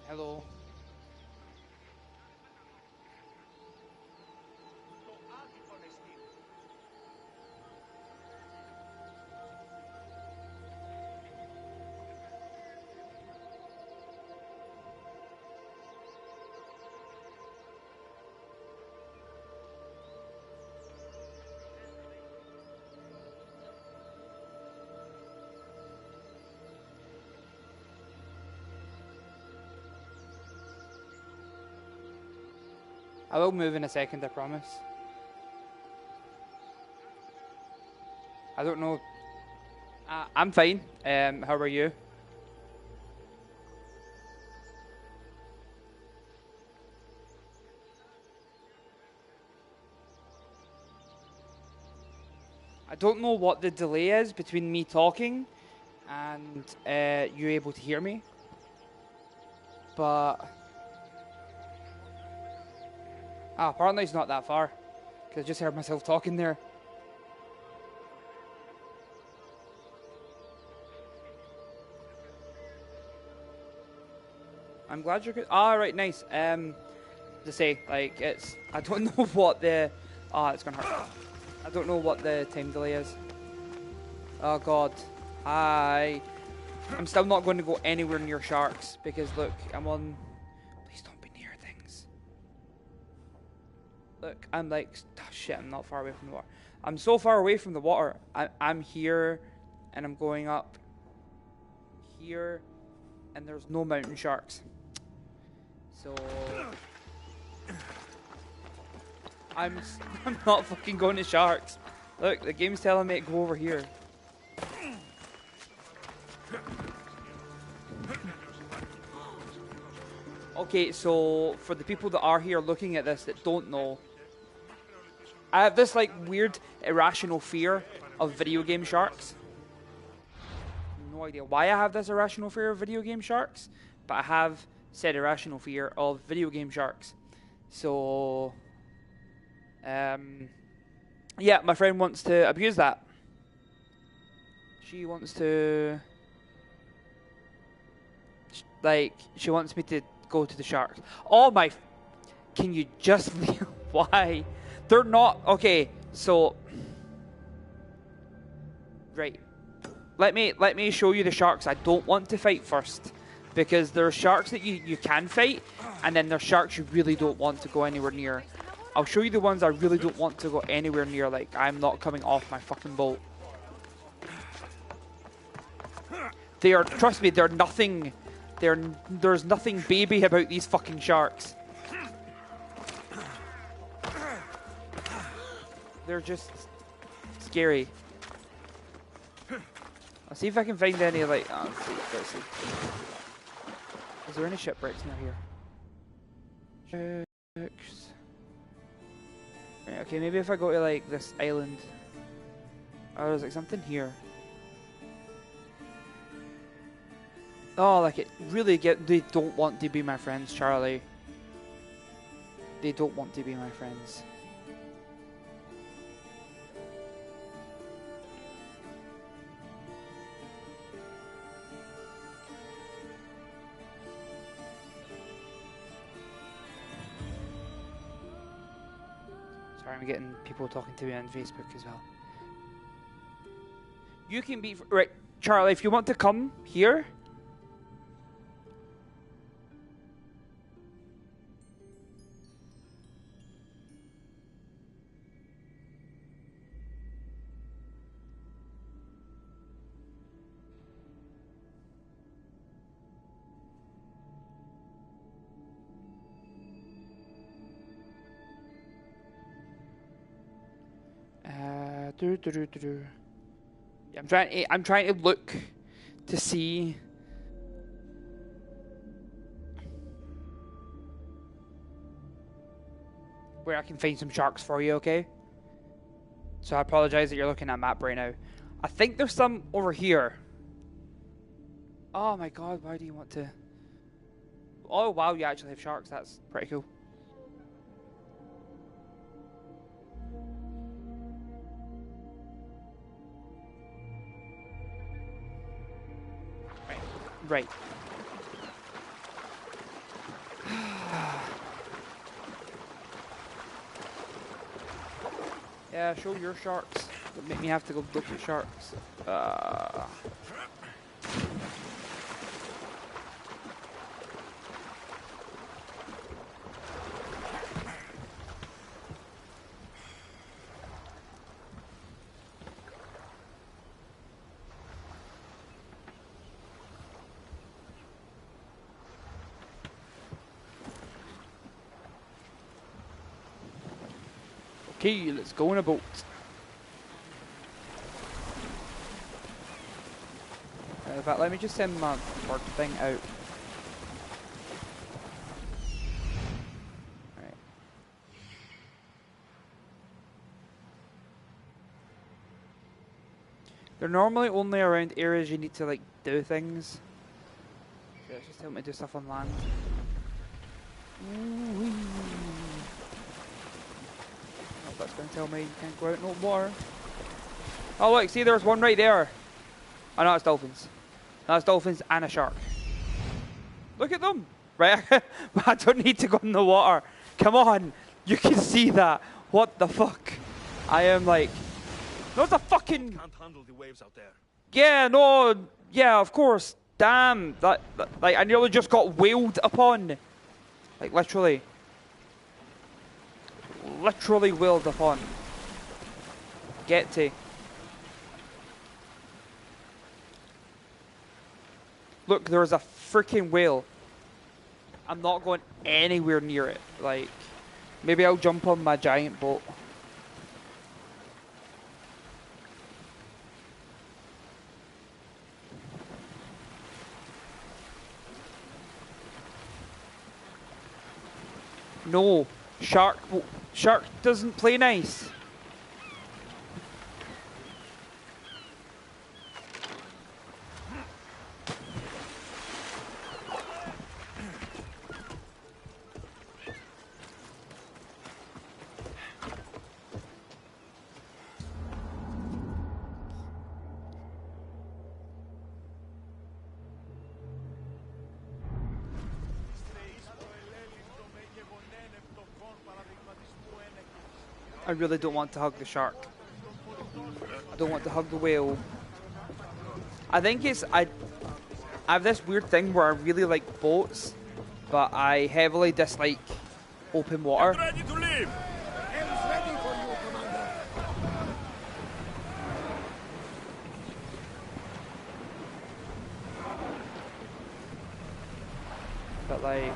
Hello. I will move in a second, I promise. I don't know. I'm fine. How are you? I don't know what the delay is between me talking and you able to hear me. But apparently it's not that far. Because I just heard myself talking there. I'm glad you're good. Right, nice. To say, like, I don't know what the... it's gonna hurt. I don't know what the time delay is. Oh, God. Hi. I'm still not going to go anywhere near sharks, because, look, I'm on... Please don't be near things. Look, I'm like... Oh, shit, I'm not far away from the water. I'm so far away from the water. I'm here, and I'm going up here, and there's no mountain sharks. So... I'm not fucking going to sharks. Look, the game's telling me to go over here. Okay, so for the people that are here looking at this that don't know, I have this like weird irrational fear of video game sharks. No idea why I have this irrational fear of video game sharks, but I have said irrational fear of video game sharks. So, yeah, my friend wants to abuse that. She wants to, like, she wants me to go to the sharks. Oh my, can you just leave? Why? They're not, okay, so, right. Let me show you the sharks I don't want to fight first. Because there are sharks that you can fight, and then there's sharks you really don't want to go anywhere near. I'll show you the ones I really don't want to go anywhere near, like I'm not coming off my fucking boat. They are, trust me, they're nothing, there's nothing baby about these fucking sharks. They're just scary. I'll see if I can find any, like, let's see. Is there any shipwrecks near here? Shipwrecks. Right, okay, maybe if I go to, like, this island. Oh, there's, like, something here. Oh, like, it really they don't want to be my friends, Charlie. They don't want to be my friends. Sorry, I'm getting people talking to me on Facebook as well. You can be... Right, Charlie, if you want to come here... Yeah, I'm trying to look to see where I can find some sharks for you, okay? So I apologize that you're looking at a map right now. I think there's some over here. Oh my god, why do you want to... Oh wow, you actually have sharks, that's pretty cool. Right. Yeah, show your sharks. Don't make me have to go look at sharks. Okay, let's go on a boat. In fact, let me just send my bird thing out. Right. They're normally only around areas you need to like do things. So let's just help me do stuff on land. Ooh-wee. Oh, that's going to tell me you can't go out in open water. Oh look, see there's one right there. Oh no, it's dolphins. That's dolphins and a shark. Look at them. Right, I don't need to go in the water. Come on, you can see that. What the fuck? I am like, there's a fucking. Can't handle the waves out there. Yeah, no, yeah, of course. Damn, that like I nearly just got whaled upon. Like literally whaled upon. Get to. Look, there's a freaking whale. I'm not going anywhere near it. Like, maybe I'll jump on my giant boat. No, shark doesn't play nice. I really don't want to hug the shark. I don't want to hug the whale. I think it's I have this weird thing where I really like boats, but I heavily dislike open water. Get ready to leave. Ready for you, Commander. But like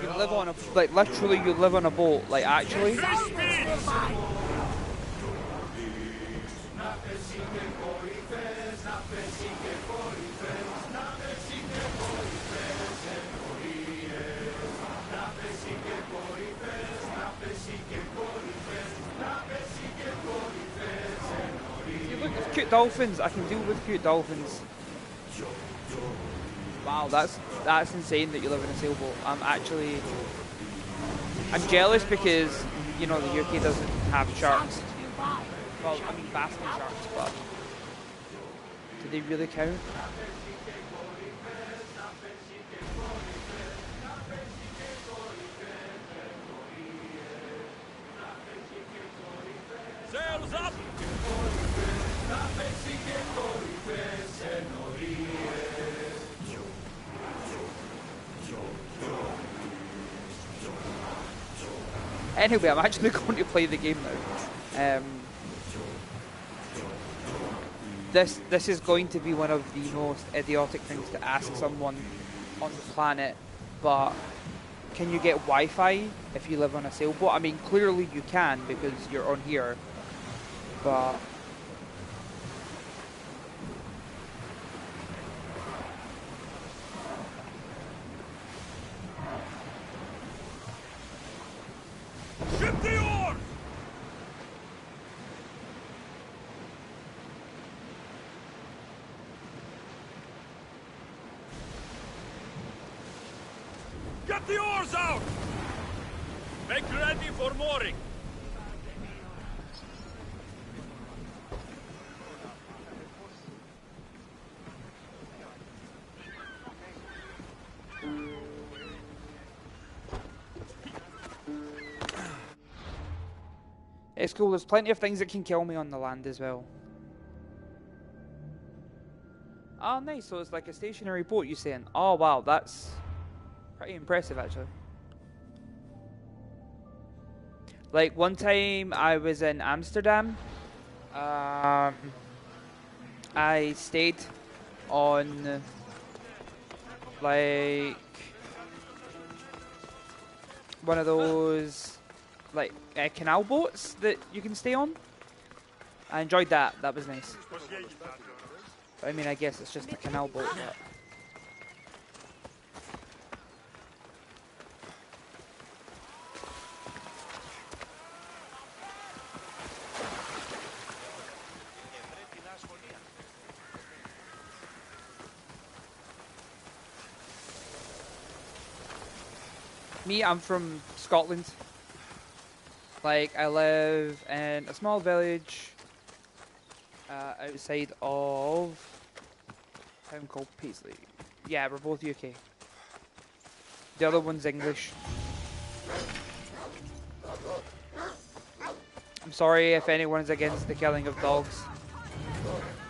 you live on a like literally you live on a boat, like actually. You look at cute dolphins. I can deal with cute dolphins. Wow, that's insane that you live in a sailboat. I'm jealous because, you know, the UK doesn't have sharks. Well, I mean basking sharks, but do they really count? Sails up. Anyway, I'm actually going to play the game now. This is going to be one of the most idiotic things to ask someone on the planet, but can you get Wi-Fi if you live on a sailboat? I mean, clearly you can because you're on here, but Ship the oars. Get the oars out. Make ready for mooring. It's cool. There's plenty of things that can kill me on the land as well. Oh, nice. So it's like a stationary boat, you're saying? Oh, wow. That's pretty impressive, actually. Like, one time I was in Amsterdam. I stayed on, like, one of those, like, canal boats that you can stay on. I enjoyed that. That was nice. I mean, I guess it's just a canal boat, but... Me, I'm from Scotland. Like, I live in a small village outside of a town called Paisley. Yeah, we're both UK. The other one's English. I'm sorry if anyone's against the killing of dogs,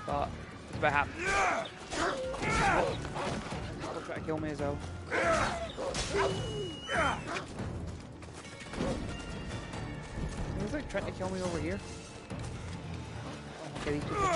but it's what happens. They'll try to kill me as well. He's like trying to kill me over here. Okay, these people.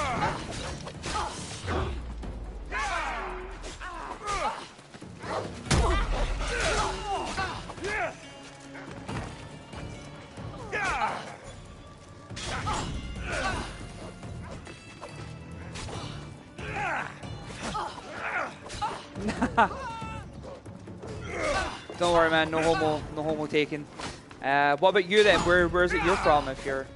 Don't worry, man. No homo taken. What about you then? Where is it you're from? If you're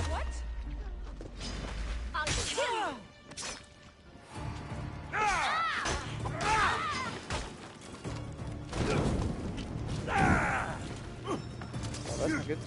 What? I'll kill you. Oh, that's not good.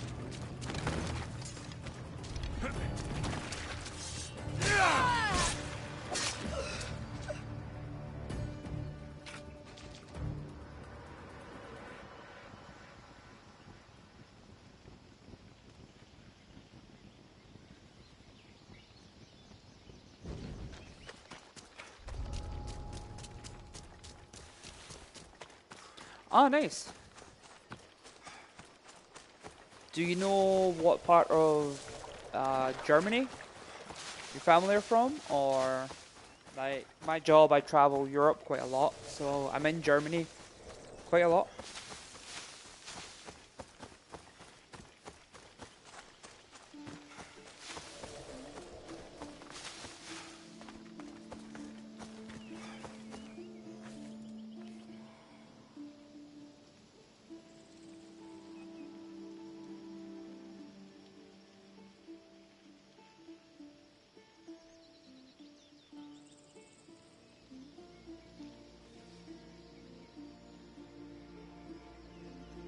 Oh, nice. Do you know what part of Germany your family are from? Or, like, my job, I travel Europe quite a lot, so I'm in Germany quite a lot.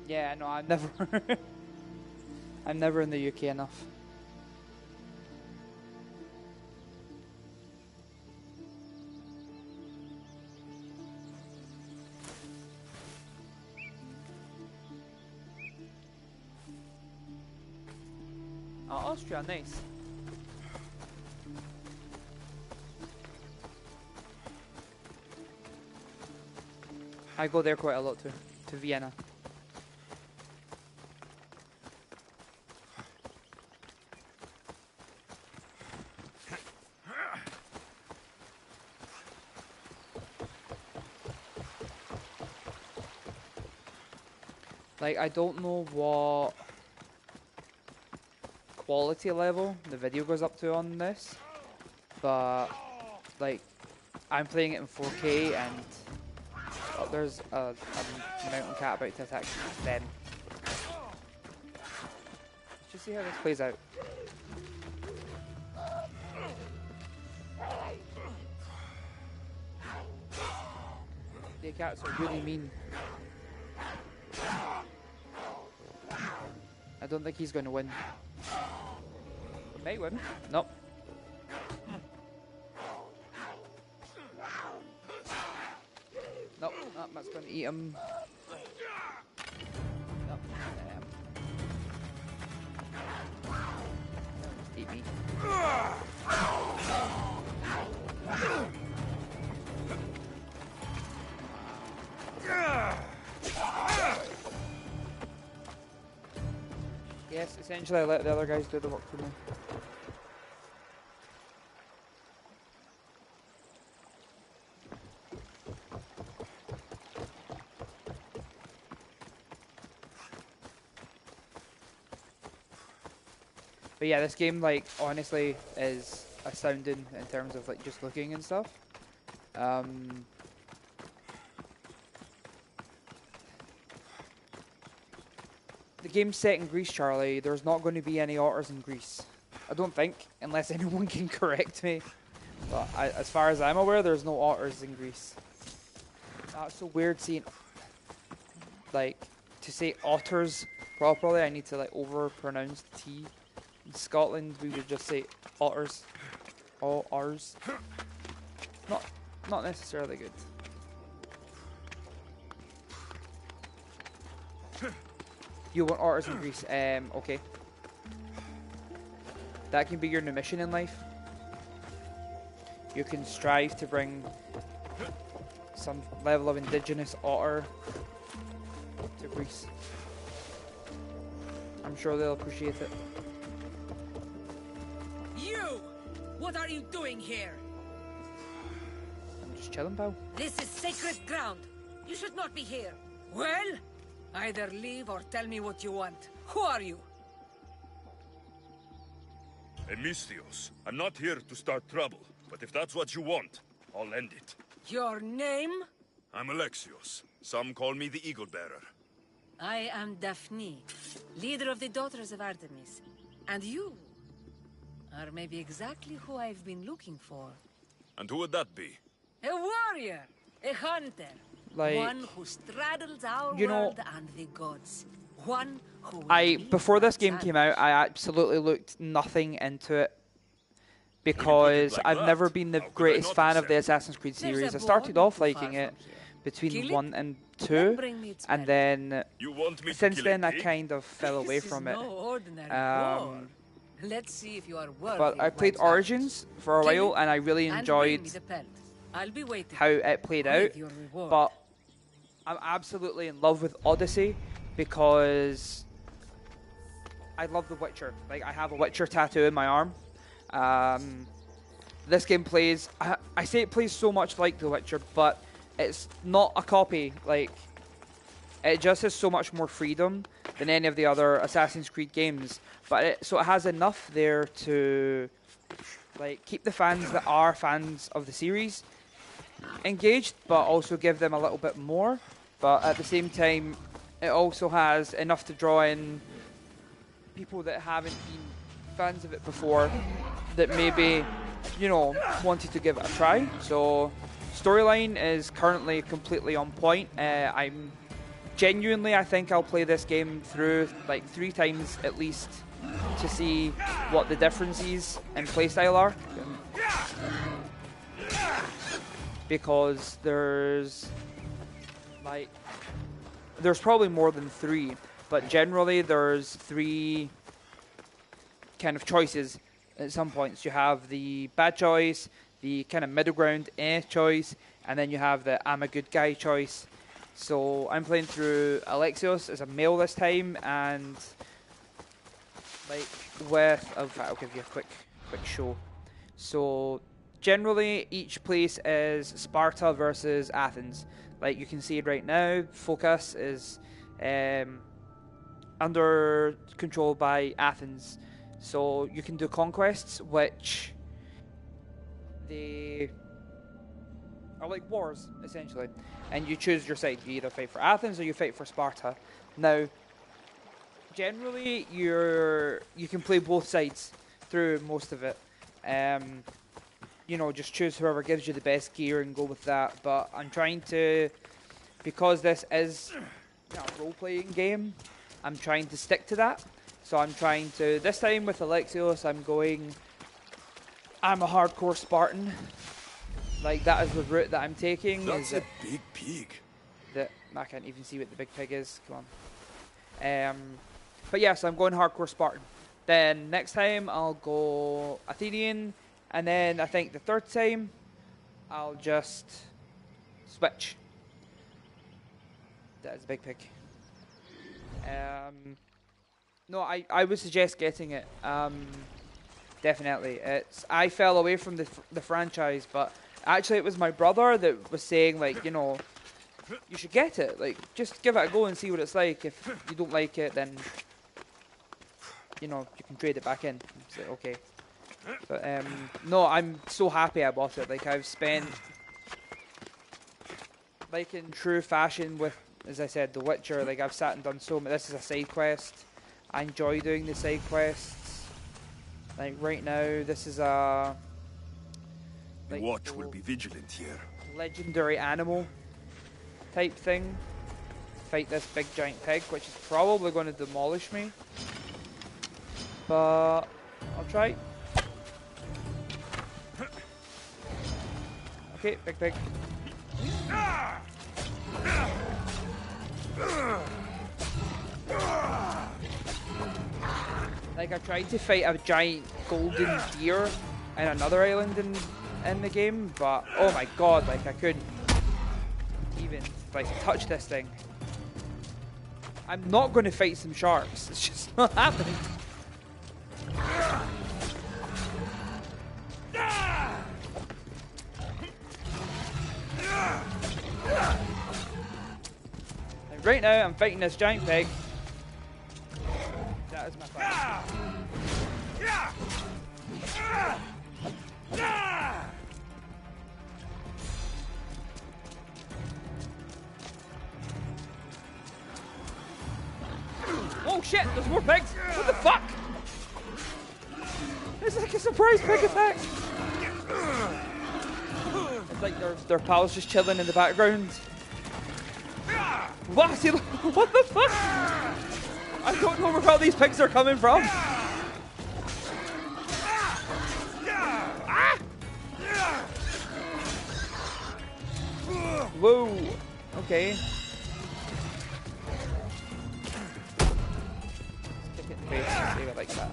Yeah, no, I'm never I'm never in the UK enough. Oh, Austria, nice. I go there quite a lot too, to Vienna. Like, I don't know what quality level the video goes up to on this, but like, I'm playing it in 4K and there's a mountain cat about to attack them. Let's just see how this plays out. The cats are really mean. I don't think he's going to win. He may win. Nope. That's going to eat him. Yep. Eat me. Yes, essentially I let the other guys do the work for me. But yeah, this game, like, honestly, is astounding in terms of, like, just looking and stuff. The game's set in Greece, Charlie. There's not going to be any otters in Greece. I don't think, unless anyone can correct me. But as far as I'm aware, there's no otters in Greece. That's so weird seeing, like, to say otters properly, I need to, like, over-pronounce the T. In Scotland, we would just say otters. All R's. Not necessarily good. You want otters in Greece? Okay. That can be your new mission in life. You can strive to bring some level of indigenous otter to Greece. I'm sure they'll appreciate it. You! What are you doing here? I'm just chilling, pal. This is sacred ground. You should not be here. Well, either leave or tell me what you want. Who are you? Emistios, I'm not here to start trouble, but if that's what you want, I'll end it. Your name? I'm Alexios. Some call me the Eagle Bearer. I am Daphne, leader of the Daughters of Artemis. And you are maybe exactly who I've been looking for. And who would that be? A warrior, a hunter. Like, one who straddles our you know, world and the gods. One who before this game came out, I absolutely looked nothing into it because like I've that? never been the How could I greatest not fan of the accept? Assassin's Creed There's series. a I started boar off not liking far it from here. between Kill it, 1 and then 2, bring me its and belly. then You want me since to kill then a I pig? kind of fell away This from is it. no ordinary Um, war. Let's see if you are worthy. But I of played my challenge. Origins for a Kill while it and I really and enjoyed bring me the pelt. I'll be waiting how it played out, with your reward. but I'm absolutely in love with Odyssey because I love The Witcher. Like, I have a Witcher tattoo in my arm. This game plays, I say it plays so much like The Witcher, but it's not a copy. Like, it just has so much more freedom than any of the other Assassin's Creed games. But so it has enough there to, like, keep the fans that are fans of the series engaged, but also give them a little bit more. But at the same time, it also has enough to draw in people that haven't been fans of it before, that maybe, you know, wanted to give it a try. So storyline is currently completely on point. I'm genuinely, I think I'll play this game through like 3 times at least to see what the differences in playstyle are. Because there's probably more than 3, but generally there's 3 kind of choices at some points. You have the bad choice, the kind of middle ground choice, and then you have the I'm a good guy choice. So I'm playing through Alexios as a male this time, and like I'll give you a quick show. So generally each place is Sparta versus Athens. Like you can see it right now, focus is under control by Athens. So you can do conquests, which they are like wars, essentially. And you choose your side. You either fight for Athens or you fight for Sparta. Now, generally, you can play both sides through most of it. You know, just choose whoever gives you the best gear and go with that. But I'm trying to, because this is a role-playing game, I'm trying to stick to that. So I'm trying to, this time with Alexios, I'm a hardcore Spartan. Like, that is the route that I'm taking. That's a big pig. I can't even see what the big pig is. Come on. But yeah, so I'm going hardcore Spartan. Then next time I'll go Athenian, and then I think the third time I'll just switch. That is a big pig. No, I would suggest getting it. Definitely. I fell away from the franchise, but actually it was my brother that was saying, like, you know, you should get it. Like, just give it a go and see what it's like. If you don't like it, then, you know, you can trade it back in. It's like, okay. But no, I'm so happy I bought it. Like, I've spent, like, in true fashion with, as I said, The Witcher. Like, I've sat and done so much. This is a side quest. I enjoy doing the side quests. Like, right now, this is a... The like, watch will be vigilant here. legendary animal type thing. Fight this big giant pig, which is probably going to demolish me. But I'll try. Okay, big pig. Like, I tried to fight a giant golden deer in another island in the game, but oh my god, like, I couldn't even like touch this thing. I'm not going to fight some sharks. It's just not happening. And right now, I'm fighting this giant pig. That is my fight. Oh shit, there's more pigs! What the fuck? It's like a surprise pig attack! It's like their pals just chilling in the background. What? What the fuck? I don't know where all these pigs are coming from. Ah! Whoa. Okay. Kick it in the face and save it like that.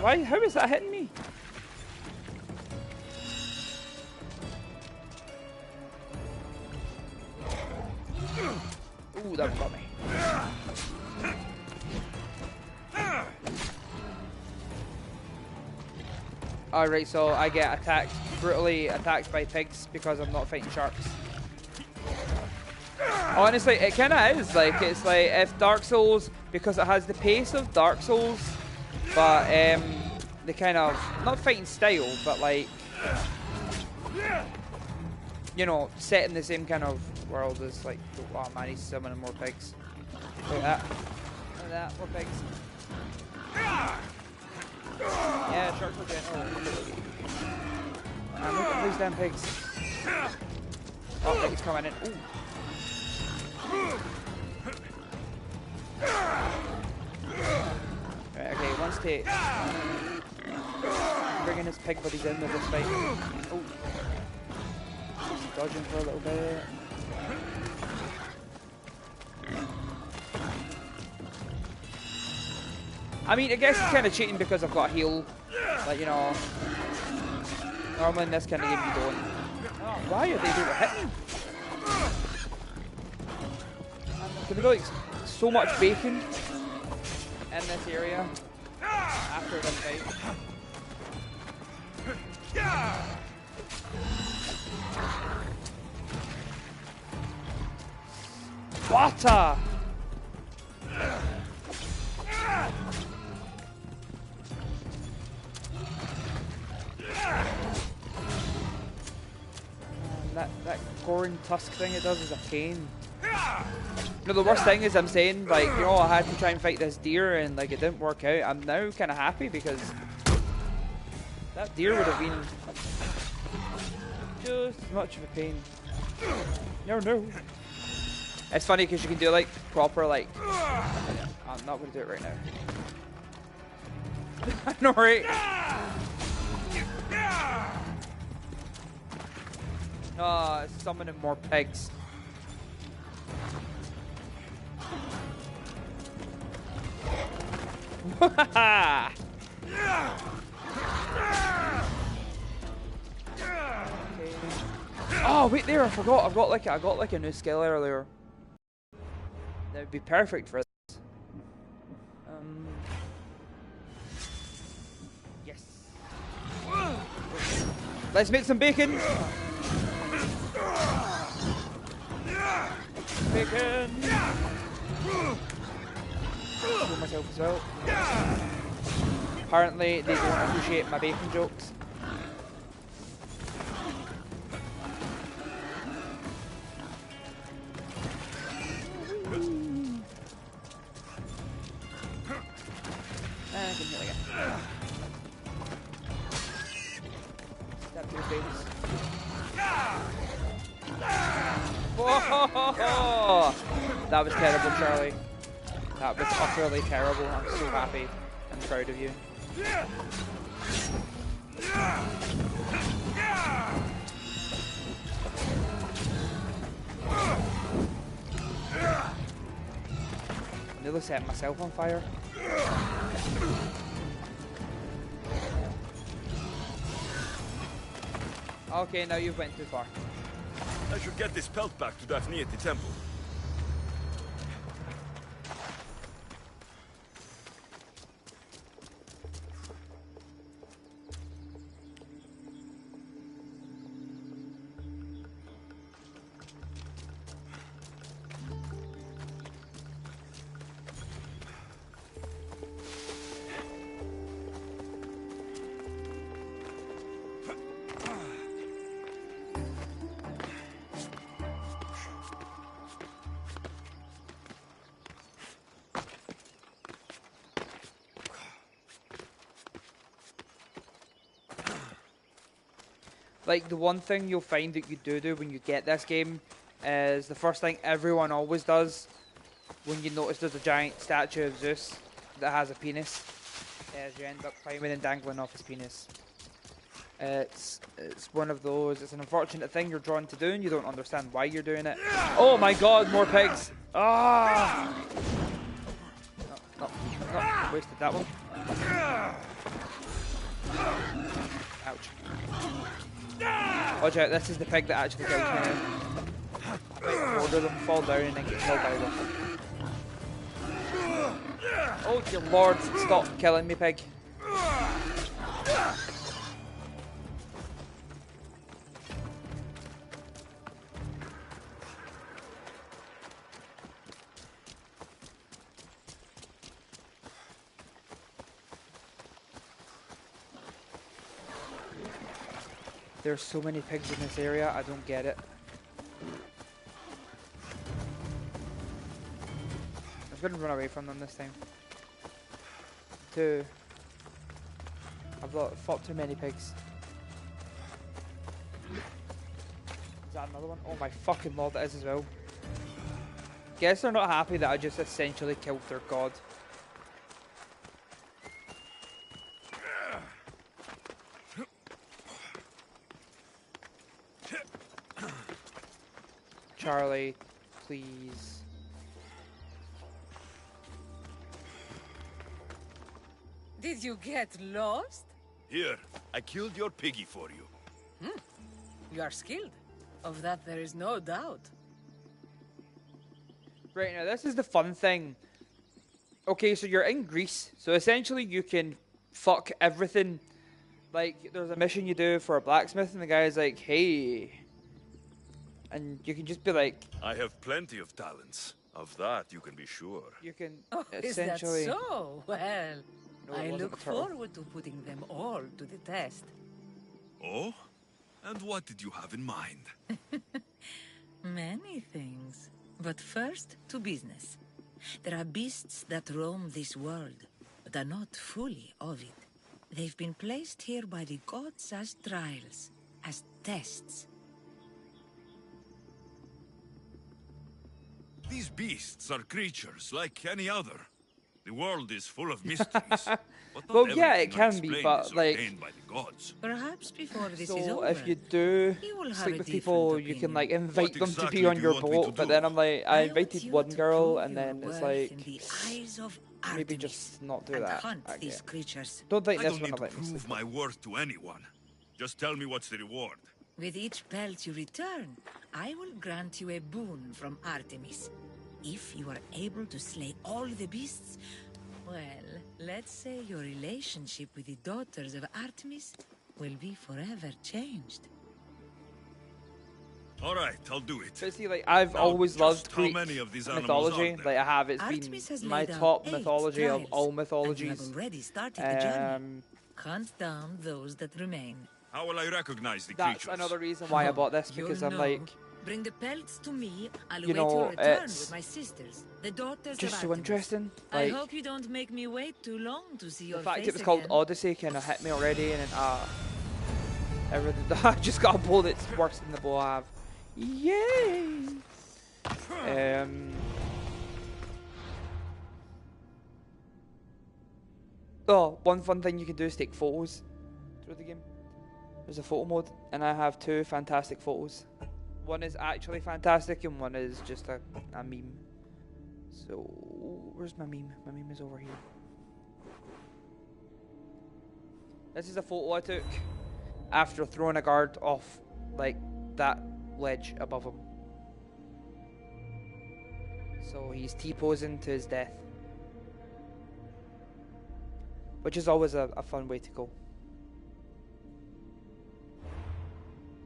Why? How is that hitting me? Ooh, that got me. Alright, so I get brutally attacked by pigs because I'm not fighting sharks. Honestly, it kind of is. Like, it's like if Dark Souls, because it has the pace of Dark Souls, but the kind of, not fighting style, but like, you know, set in the same kind of world as like, oh man, he's summoning more pigs. Look at that. Look at that, more pigs. Yeah, sharks are gentle. Man, look at these damn pigs. Oh, pig's coming in. Ooh. Right, okay, once to bringing his pig buddies in with this fight. Oh. Just dodging for a little bit. I mean, I guess it's kind of cheating because I've got a heal. Like, you know, normally in this kind of game you don't. Oh, why are they doing hitting? Can we go like so much bacon in this area after this fight? Water! That goring tusk thing it does is a pain. You know, the worst thing is I'm saying, like, you know, I had to try and fight this deer and, like, it didn't work out. I'm now kind of happy because that deer would have been just as much of a pain. No. It's funny because you can do, like, proper, like... I'm not going to do it right now. I know, right? Summoning more pigs. Oh wait, there! I forgot. I got like a new skill earlier. That would be perfect for this. Yes. Let's make some bacon. Bacon. Kill myself as well. Apparently, they don't appreciate my bacon jokes. I can heal again. Stab to your face. Whoa! That was terrible, Charlie. That was utterly terrible. I'm so happy and proud of you. I nearly set myself on fire. Okay, now you've went too far. I should get this pelt back to Daphne at the temple. Like, the one thing you'll find that you do when you get this game is the first thing everyone always does when you notice there's a giant statue of Zeus that has a penis is you end up climbing and dangling off his penis. It's one of those, it's an unfortunate thing you're drawn to do and you don't understand why you're doing it. Oh my god, more pigs! Ah! No, wasted that one. Ouch. Watch out, this is the pig that actually kills me. I might order them, fall down and then get killed by them. Oh dear lord, stop killing me, pig. There's so many pigs in this area, I don't get it. I'm gonna run away from them this time. I've fought too many pigs. Is that another one? Oh my fucking lord, that is as well. Guess they're not happy that I just essentially killed their god. Charlie, please. Did you get lost? Here, I killed your piggy for you. You are skilled. Of that there is no doubt. Right, now this is the fun thing. Okay, so you're in Greece, so essentially you can fuck everything. Like, there's a mission you do for a blacksmith and the guy's like, hey... And you can just be like... I have plenty of talents. Of that, you can be sure. You can Is that essentially... so? Well, No, it I wasn't look a turtle. forward to putting them all to the test. Oh? And what did you have in mind? Many things. But first, to business. There are beasts that roam this world, but are not fully of it. They've been placed here by the gods as trials, as tests. These beasts are creatures like any other. The world is full of mysteries. But not Well, yeah, it everything can be, unexplained but, is like- ordained by the gods. Perhaps before this is So over, if you do you will have sleep a with different people, you can like opinion. invite What them to exactly be on do you your want me to boat. But do? then I'm like, I want invited you one to girl, prove and your then it's worth like in the eyes of maybe Artemis just not do and that. hunt I these get. creatures. Don't think I this don't one need will to let me sleep. prove my worth to anyone. Just tell me what's the reward. With each pelt you return, I will grant you a boon from Artemis. If you are able to slay all the beasts, well, let's say your relationship with the daughters of Artemis will be forever changed. All right, I'll do it. But see, like I've Now, always just loved how Greek many of these animals mythology. are there? Like I have, it's Artemis has been my laid out top 8 mythology of trials, all and you mythologies. have already started the journey. Um, Hunt down those that remain. How will I recognize the that's creatures? another reason why I bought this, You'll because I'm know. like, Bring the pelts to me. I'll you await know, your return it's with my sisters, the daughters just of so Artemis. interesting. I Like hope you don't make me wait too long to see the your fact face it was called again. Odyssey kind of hit me already, and then I just got a bow that's worse than the bow I have. Yay! Oh, one fun thing you can do is take photos through the game. There's a photo mode, and I have 2 fantastic photos. One is actually fantastic, and one is just a meme. So, where's my meme? My meme is over here. This is a photo I took after throwing a guard off, like, that ledge above him. So he's T-posing to his death. Which is always a fun way to go.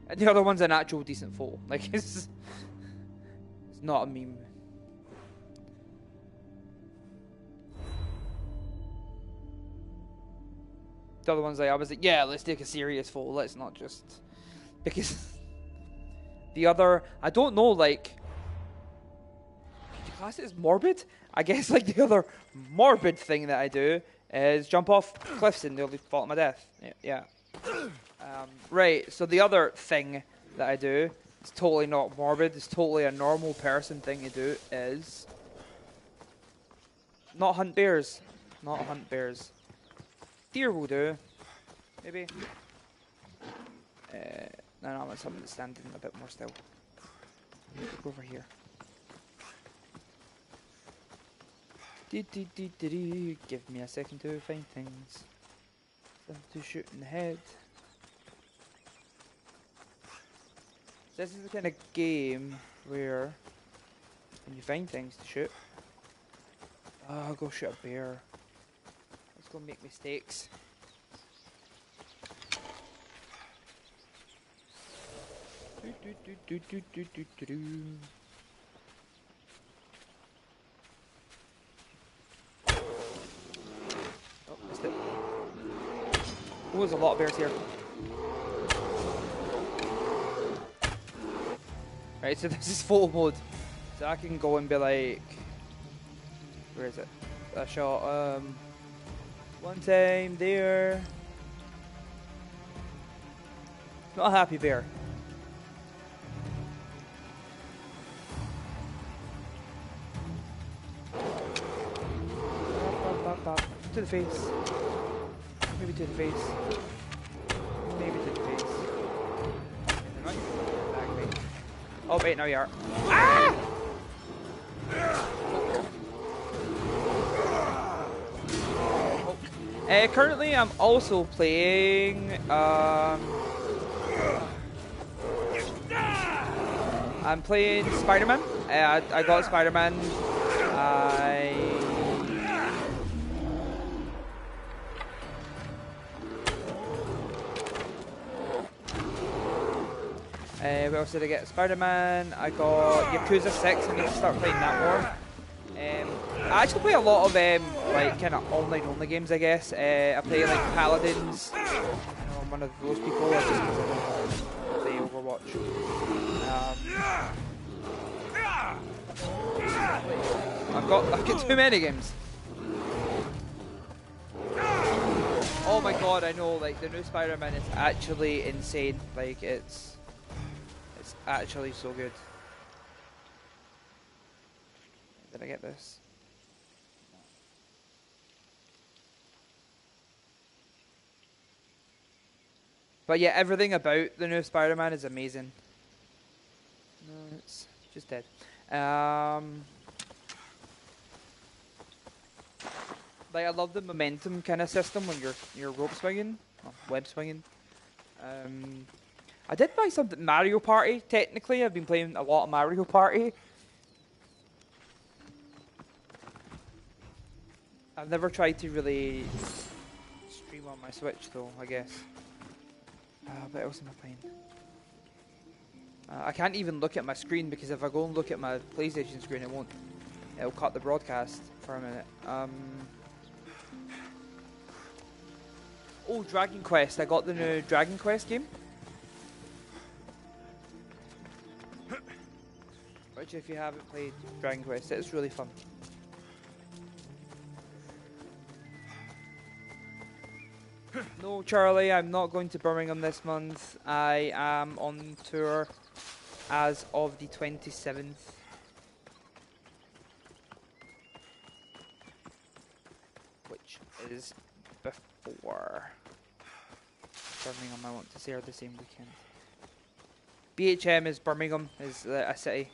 And the other one's an actual decent photo. Like, it's not a meme. The other one's like, I was like, yeah, let's take a serious photo. Let's not just... Because the other, I don't know, like... Could you class it as morbid? I guess, like, the other morbid thing that I do is jump off cliffs and nearly fall to my death. Yeah. Right, so the other thing that I do, it's totally not morbid, it's totally a normal person thing to do, is not hunt bears. Not hunt bears. Deer will do, maybe. No, I want something that's standing a bit more still. Go over here. Give me a second to find things. Something to shoot in the head. This is the kind of game where when you find things to shoot. Oh, I'll go shoot a bear. Let's go make mistakes. Oh, missed it. Oh, there's a lot of bears here. Right, so this is photo mode. So I can go and be like, where is it? I shot one time there. Not a happy bear. To the face. Maybe to the face. Maybe to the face. Oh wait, now you are. Ah! Currently, I'm also playing. I'm playing Spider-Man. I got Spider-Man. What else did I get? Spider-Man. I got Yakuza 6. I need to start playing that more. I actually play a lot of like kind of online only games, I guess. I play like Paladins. I'm one of those people. I just play Overwatch. I've got too many games. Oh my god, I know. Like the new Spider-Man is actually insane. Like it's actually so good. Did I get this? But yeah, everything about the new Spider-Man is amazing. No, it's just dead. Like I love the momentum kind of system when you're rope swinging, or web swinging. I did buy something Mario Party. Technically, I've been playing a lot of Mario Party. I've never tried to really stream on my Switch though, I guess. What else am I playing? I can't even look at my screen because if I go and look at my PlayStation screen, it'll cut the broadcast for a minute. Oh, Dragon Quest. I got the new Dragon Quest game. Which if you haven't played Dragon Quest, it's really fun. No, Charlie, I'm not going to Birmingham this month. I am on tour as of the 27th. Which is before Birmingham, I want to say, are the same weekend. BHM is Birmingham, is a city.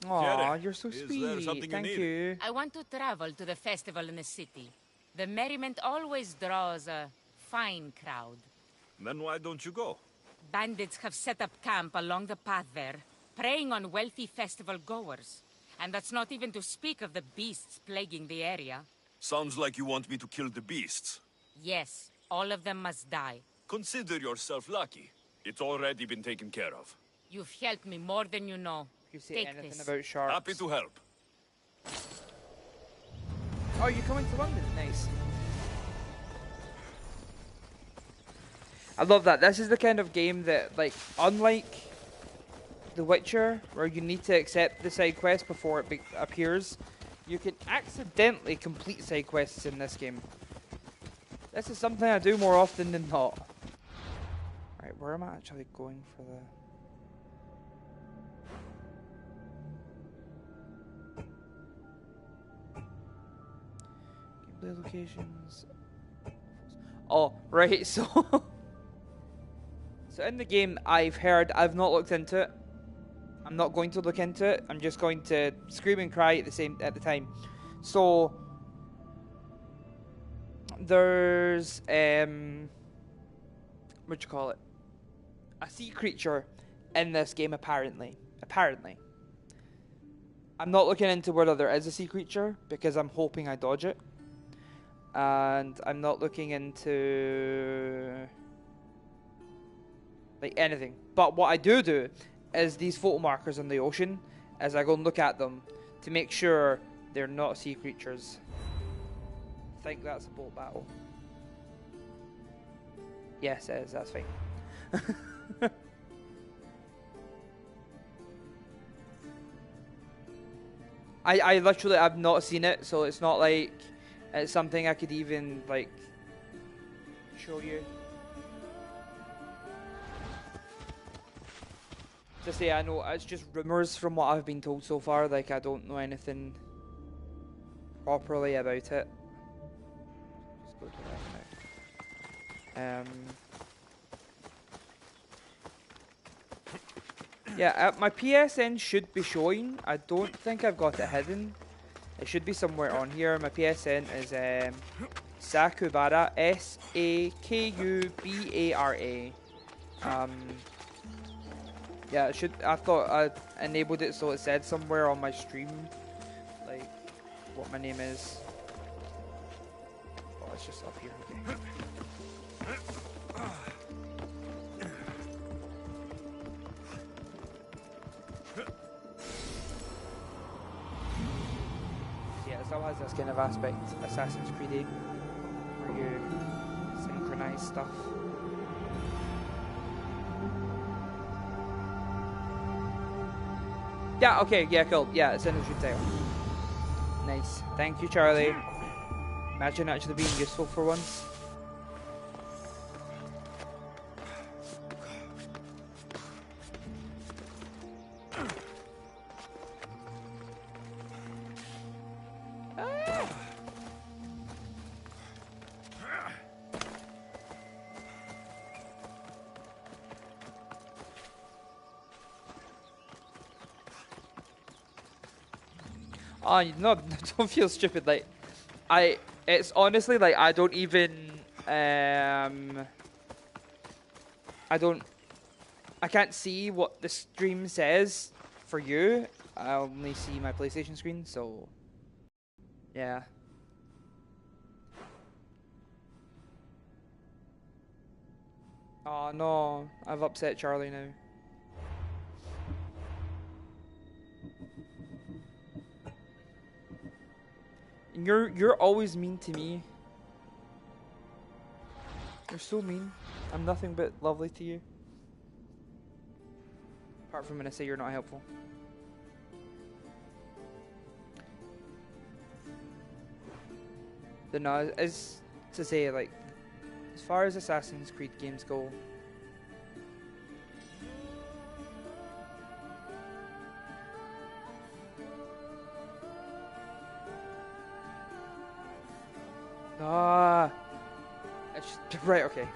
Aw, you're so sweet. Thank you. I want to travel to the festival in the city. The merriment always draws a fine crowd. Then why don't you go? Bandits have set up camp along the path there, preying on wealthy festival goers. And that's not even to speak of the beasts plaguing the area. Sounds like you want me to kill the beasts. Yes, all of them must die. Consider yourself lucky. It's already been taken care of. You've helped me more than you know. If you say Take anything this. about sharks. Happy to help. Oh, you're coming to London? Nice. I love that. This is the kind of game that, like, unlike The Witcher, where you need to accept the side quest before it appears, you can accidentally complete side quests in this game. This is something I do more often than not. Right, where am I actually going for the... Gameplay locations. Oh, right, so... So in the game, I've not looked into it. I'm not going to look into it. I'm just going to scream and cry at the time. So there's what you call it? A sea creature in this game apparently. I'm not looking into whether there is a sea creature because I'm hoping I dodge it. And I'm not looking into like anything. But what I do is these photo markers on the ocean as I go and look at them to make sure they're not sea creatures. I think that's a boat battle. Yes, it is. That's fine. I literally have not seen it, so it's not like it's something I could even like show you. To say I know it's just rumors from what I've been told so far. Like I don't know anything properly about it. Just go to that now. Yeah, my PSN should be showing. I don't think I've got it hidden. It should be somewhere on here. My PSN is Sakubara, Sakubara. Yeah, it should. I thought I enabled it so it said somewhere on my stream, like what my name is. Oh, it's just up here. Okay. Yeah, it still has this kind of aspect, Assassin's Creed, where you synchronize stuff. Yeah, okay, yeah, cool. Yeah, it's in the stream title. Nice. Thank you, Charlie. Imagine actually being useful for once. Oh, no, don't feel stupid. Like, it's honestly like I don't even, I can't see what the stream says for you. I only see my PlayStation screen, so yeah. Oh no, I've upset Charlie now. You're always mean to me. You're so mean. I'm nothing but lovely to you. Apart from when I say you're not helpful. But no, as to say, like, as far as Assassin's Creed games go, right, okay.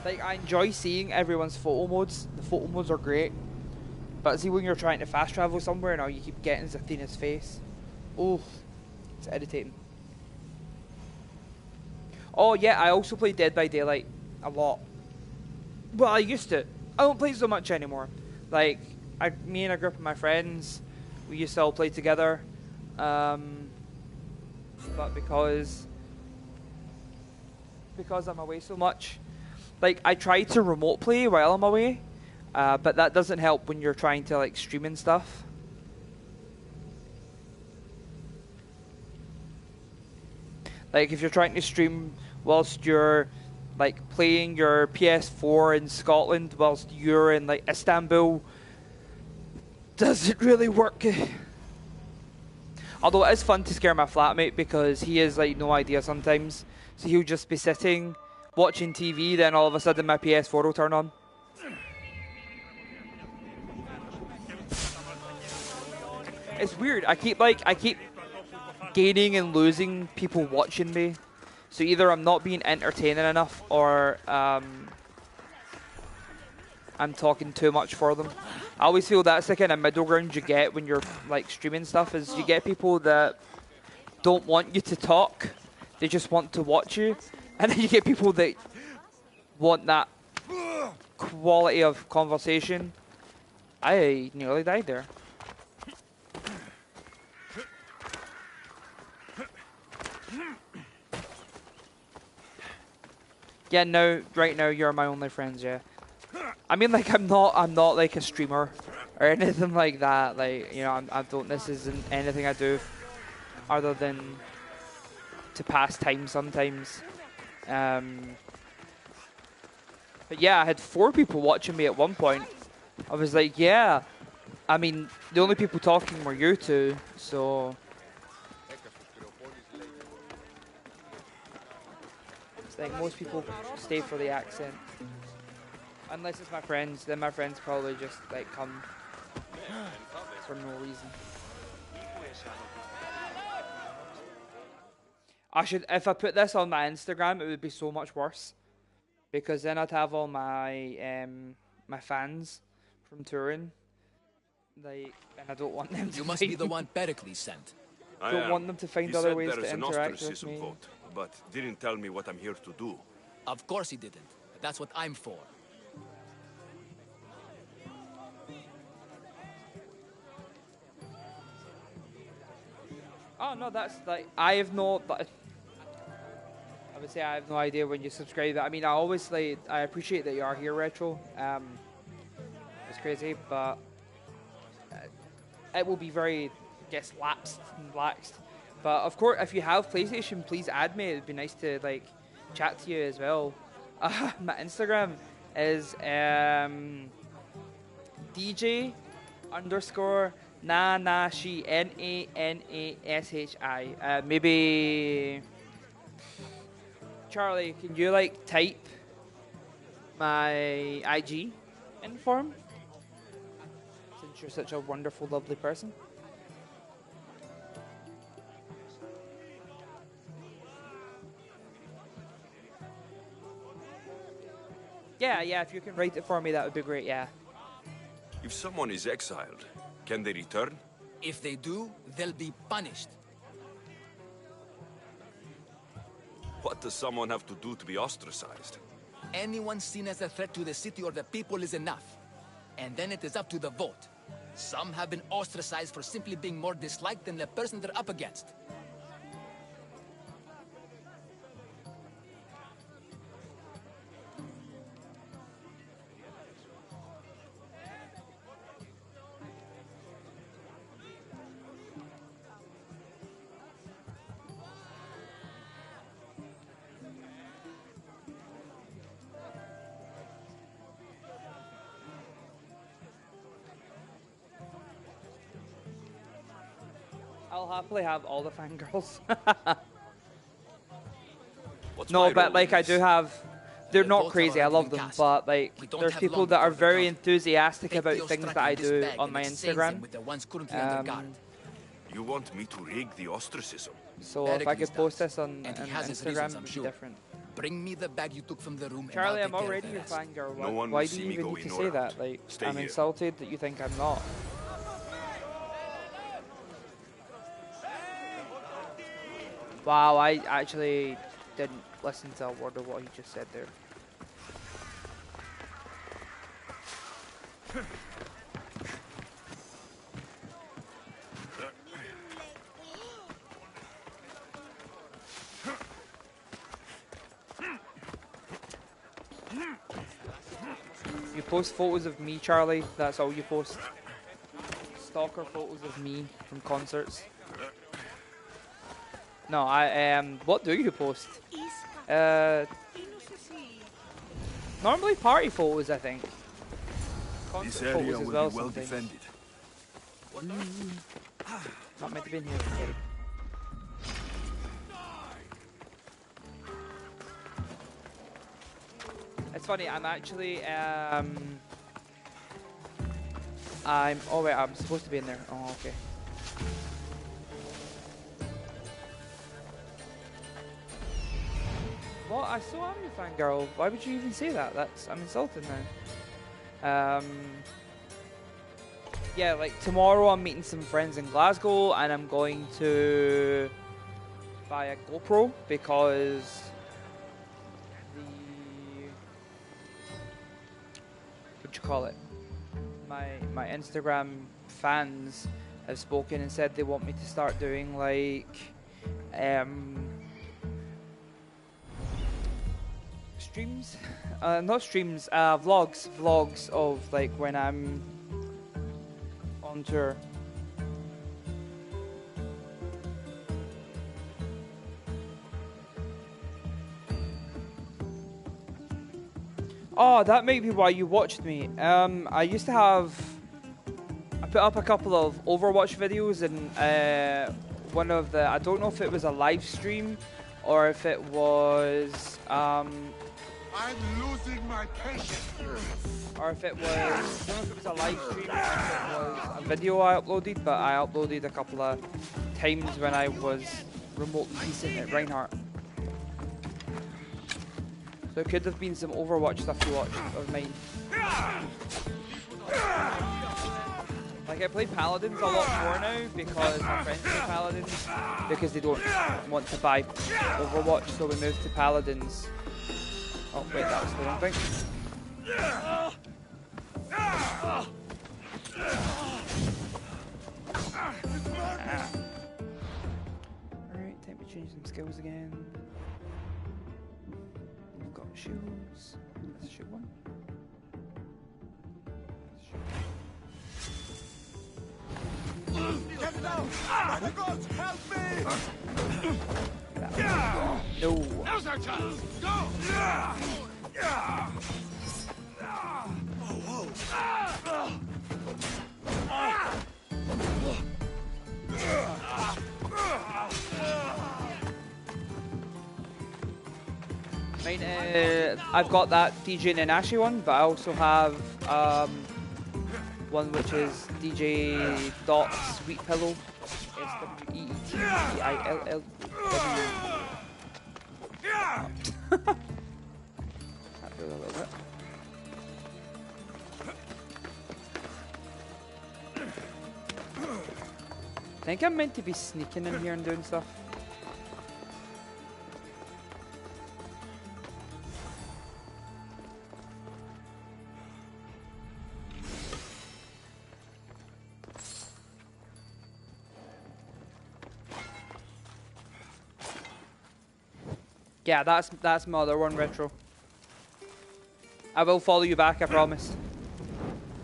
Like, I enjoy seeing everyone's photo modes. The photo modes are great. But see, when you're trying to fast travel somewhere and all you keep getting is Athena's face. Oh, it's irritating. Oh yeah, I also play Dead by Daylight a lot. Well, I used to. I don't play so much anymore. Like, me and a group of my friends, we used to all play together. But because I'm away so much, like, I try to remote play while I'm away, but that doesn't help when you're trying to, like, stream and stuff. Like, if you're trying to stream whilst you're, like, playing your PS4 in Scotland whilst you're in, like, Istanbul, does it really work? Although it is fun to scare my flatmate because he has, like, no idea sometimes. So he'll just be sitting, watching TV, then all of a sudden my PS4 will turn on. It's weird. I keep gaining and losing people watching me. So either I'm not being entertaining enough or I'm talking too much for them. I always feel that's the kind of middle ground you get when you're, like, streaming stuff, is you get people that don't want you to talk. They just want to watch you. And then you get people that want that quality of conversation. I nearly died there. Yeah, right now you're my only friends, yeah. I mean, like, I'm not like a streamer or anything like that. Like, you know, this isn't anything I do other than to pass time sometimes. But yeah, I had 4 people watching me at one point. I was like, yeah. I mean, the only people talking were you two, so. It's like most people stay for the accent. Unless it's my friends, then my friends probably just, like, come for no reason. If I put this on my Instagram, it would be so much worse, because then I'd have all my my fans from touring, like, and I don't want them to. You must be the one Pericles sent. Don't want them to find other ways to interact with me. Vote, but didn't tell me what I'm here to do. Of course he didn't. That's what I'm for. Oh no, that's like I would say I have no idea when you subscribe. I mean, I appreciate that you are here, Retro. It's crazy, but it will be very, I guess, lapsed and laxed. But of course, if you have PlayStation, please add me. It'd be nice to, like, chat to you as well. My Instagram is DJ_Nanashi NANASHI. Maybe Charlie, can you, like, type my IG in for him? Since you're such a wonderful, lovely person. Yeah, if you can write it for me, that would be great, yeah. If someone is exiled, Can they return? If they do, they'll be punished. What does someone have to do to be ostracized? Anyone seen as a threat to the city or the people is enough. And then it is up to the vote. Some have been ostracized for simply being more disliked than the person they're up against. I'll happily have all the fangirls. What's No, my but role like in I this? do have. They're The not votes crazy. have I already love been them, cast. but like We don't there's have people long that are before we very count. enthusiastic Take about the things that Ostraki I in this do bag on and my exchange them Instagram. with the ones currently under guard. You want me to rig the ostracism? So if I Pericles could post does. this on And he has his Instagram, reasons, it I'm would be sure. different. Bring me the bag you took from the room Charlie, and I'm I'll take already care your of the rest. fangirl. No one Why will do see you me even go need to in say or that? out. Like, Stay I'm here. insulted that you think I'm not. Wow, I actually didn't listen to a word of what he just said there. You post photos of me, Charlie. That's all you post. Stalker photos of me from concerts. No, what do you post? Normally party photos, I think. Concert This area photos will as be well well sometimes. defended. Not meant to be in here. Okay. It's funny. I'm actually oh wait, I'm supposed to be in there. Oh, okay. Well, I still am your fangirl. Why would you even say that? I'm insulted now. Yeah, like tomorrow I'm meeting some friends in Glasgow and I'm going to buy a GoPro because what you call it? My Instagram fans have spoken and said they want me to start doing like streams, not streams, vlogs of like when I'm on tour. Oh, that might be why you watched me. I used to have. I put up a couple of Overwatch videos, and one of the. I don't know if it was a live stream, or if it was. I'm losing my patience. Or if it was. I don't know if it was a live stream, or if it was a video I uploaded, but I uploaded a couple of times when I was remotely decent at Reinhardt. So it could have been some Overwatch stuff you watched of mine. Like I play Paladins a lot more now because my friends play Paladins because they don't want to buy Overwatch, so we moved to Paladins. Oh wait, that was the wrong thing. Alright, time to change some skills again. We've got shields. That's shield one. Get down! By the gods, help me! No. Now's our chance! Go! Mine, I've got that DJ Nanashi one, but I also have one which is DJ Dot Sweet Pillow. SWEETPILL. That feels a little bit. think I'm meant to be sneaking in here and doing stuff. Yeah, that's my other one, Retro. I will follow you back, I promise.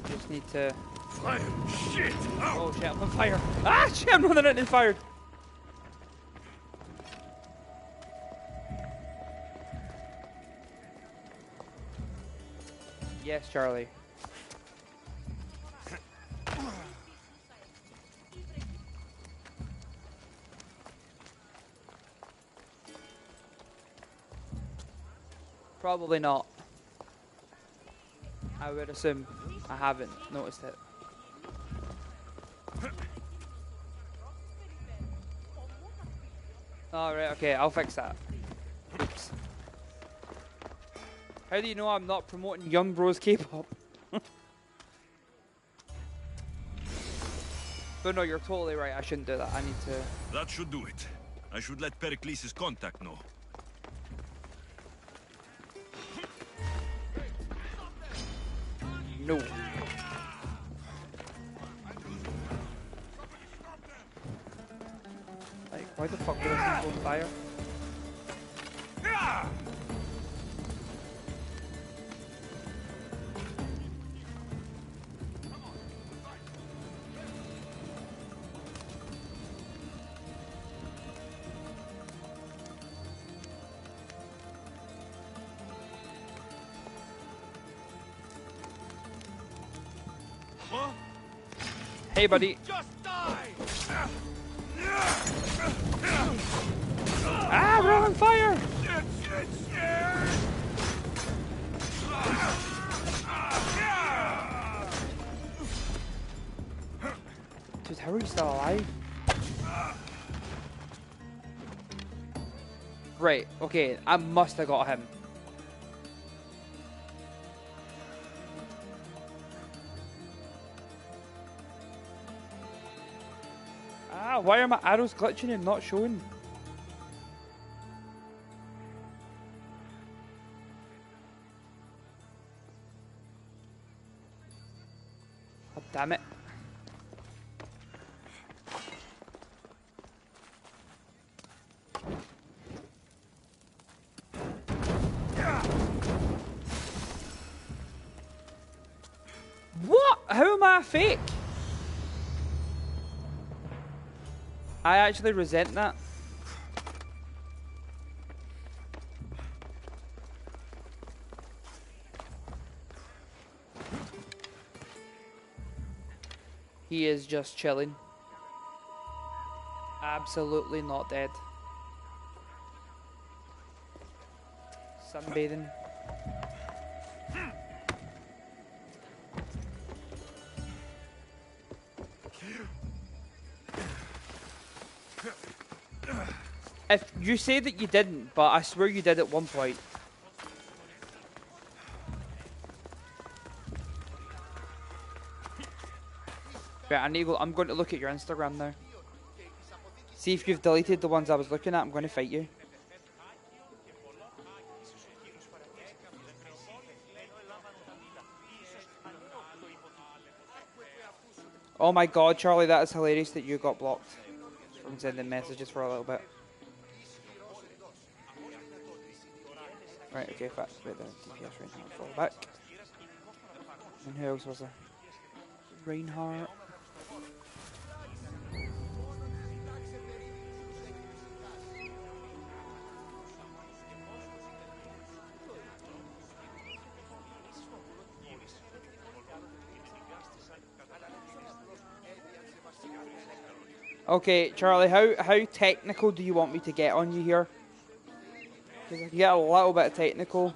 Just need to... Fire! Shit! Ow! Oh shit, I'm on fire. Ah shit, I'm running out and fired. Yes, Charlie. Probably not. I would assume. I haven't noticed it. Alright, okay, I'll fix that. Oops. How do you know I'm not promoting Young Bros K-pop? But no, you're totally right, I shouldn't do that. I need to... That should do it. I should let Pericles' contact know. No. Like, why the fuck did this thing go on fire? Hey, buddy. Just die! Ah, we're on fire! Dude, how are you still alive? Right, okay, I must have got him. Ah, why are my arrows glitching and not showing? God damn it. What? How am I fake? I actually resent that. He is just chilling. Absolutely not dead. Sunbathing. If you say that you didn't, but I swear you did at one point. Right, I need to go. I'm going to look at your Instagram now. See if you've deleted the ones I was looking at. I'm going to fight you. Oh my god, Charlie, that is hilarious that you got blocked from sending messages for a little bit. Right, okay, fat. Wait, the DPS Reinhardt fall back. And who else was there? Reinhardt. Okay, Charlie, how technical do you want me to get on you here? Because I can get a little bit technical.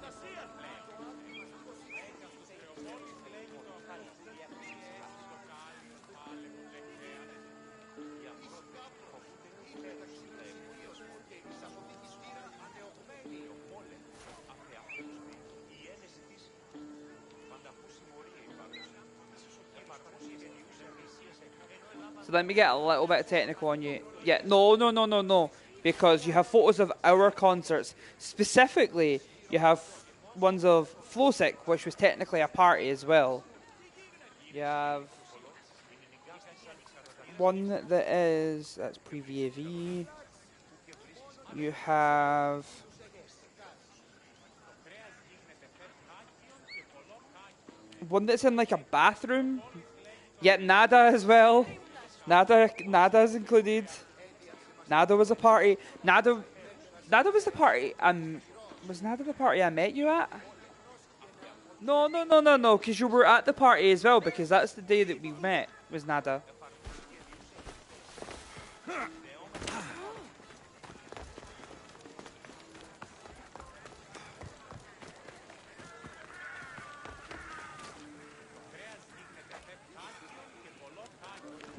So let me get a little bit technical on you. Yeah, no. Because you have photos of our concerts. Specifically, you have ones of Flowsick, which was technically a party as well. You have one that's pre-VAV. You have one that's in like a bathroom. Yet Nada as well. Nada is included. Nada was a party. Nada was the party. Was Nada the party I met you at? No. Because you were at the party as well. Because that's the day that we met. Was Nada.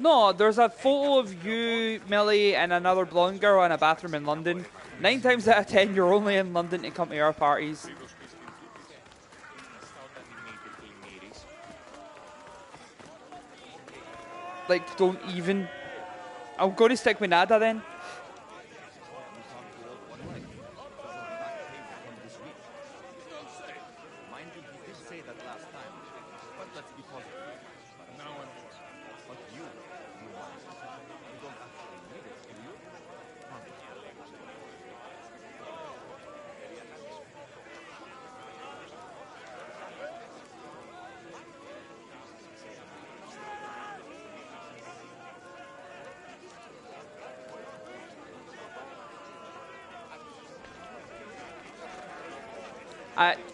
No, there's a photo of you, Millie, and another blonde girl in a bathroom in London. 9 times out of 10, you're only in London to come to our parties. Like, don't even... I'm going to stick with Nada then.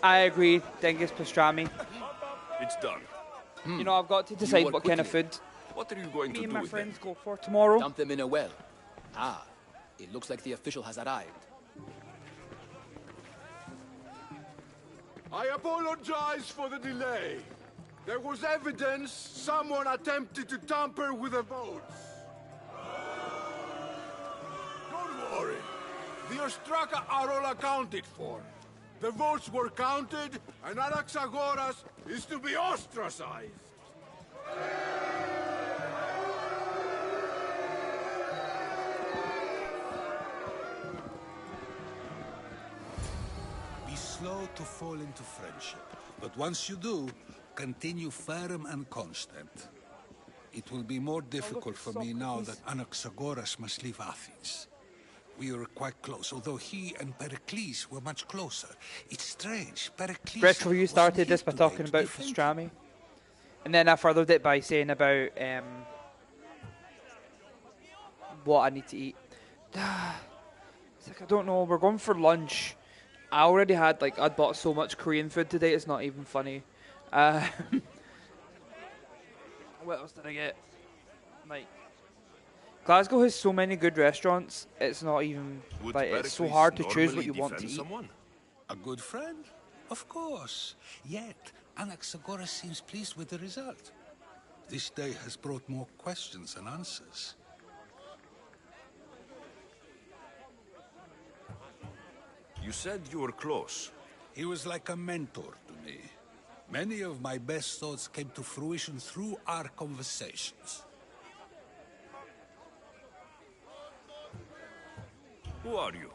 I agree, Dingus pastrami. It's done. You know, I've got to decide what kind of food What are you going me to and do my with friends them? go for tomorrow. Dump them in a well. Ah, it looks like the official has arrived. I apologize for the delay. There was evidence someone attempted to tamper with the votes. Don't worry. The Ostraka are all accounted for. The votes were counted, and Anaxagoras is to be ostracized. Be slow to fall into friendship, but once you do, continue firm and constant. It will be more difficult for me now that Anaxagoras must leave Athens. We were quite close, although he and Pericles were much closer. It's strange, Pericles... Retro, you started wasn't this by here talking today, about do you think? pastrami. And then I furthered it by saying about what I need to eat. It's like, I don't know, we're going for lunch. I already had, like, I'd bought so much Korean food today, it's not even funny. What else did I get? Like, Glasgow has so many good restaurants, it's not even, Would like, it's so Pericles hard to choose what normally you want to defend eat. someone? A good friend? Of course. Yet, Anaxagoras seems pleased with the result. This day has brought more questions than answers. You said you were close. He was like a mentor to me. Many of my best thoughts came to fruition through our conversations. Who are you?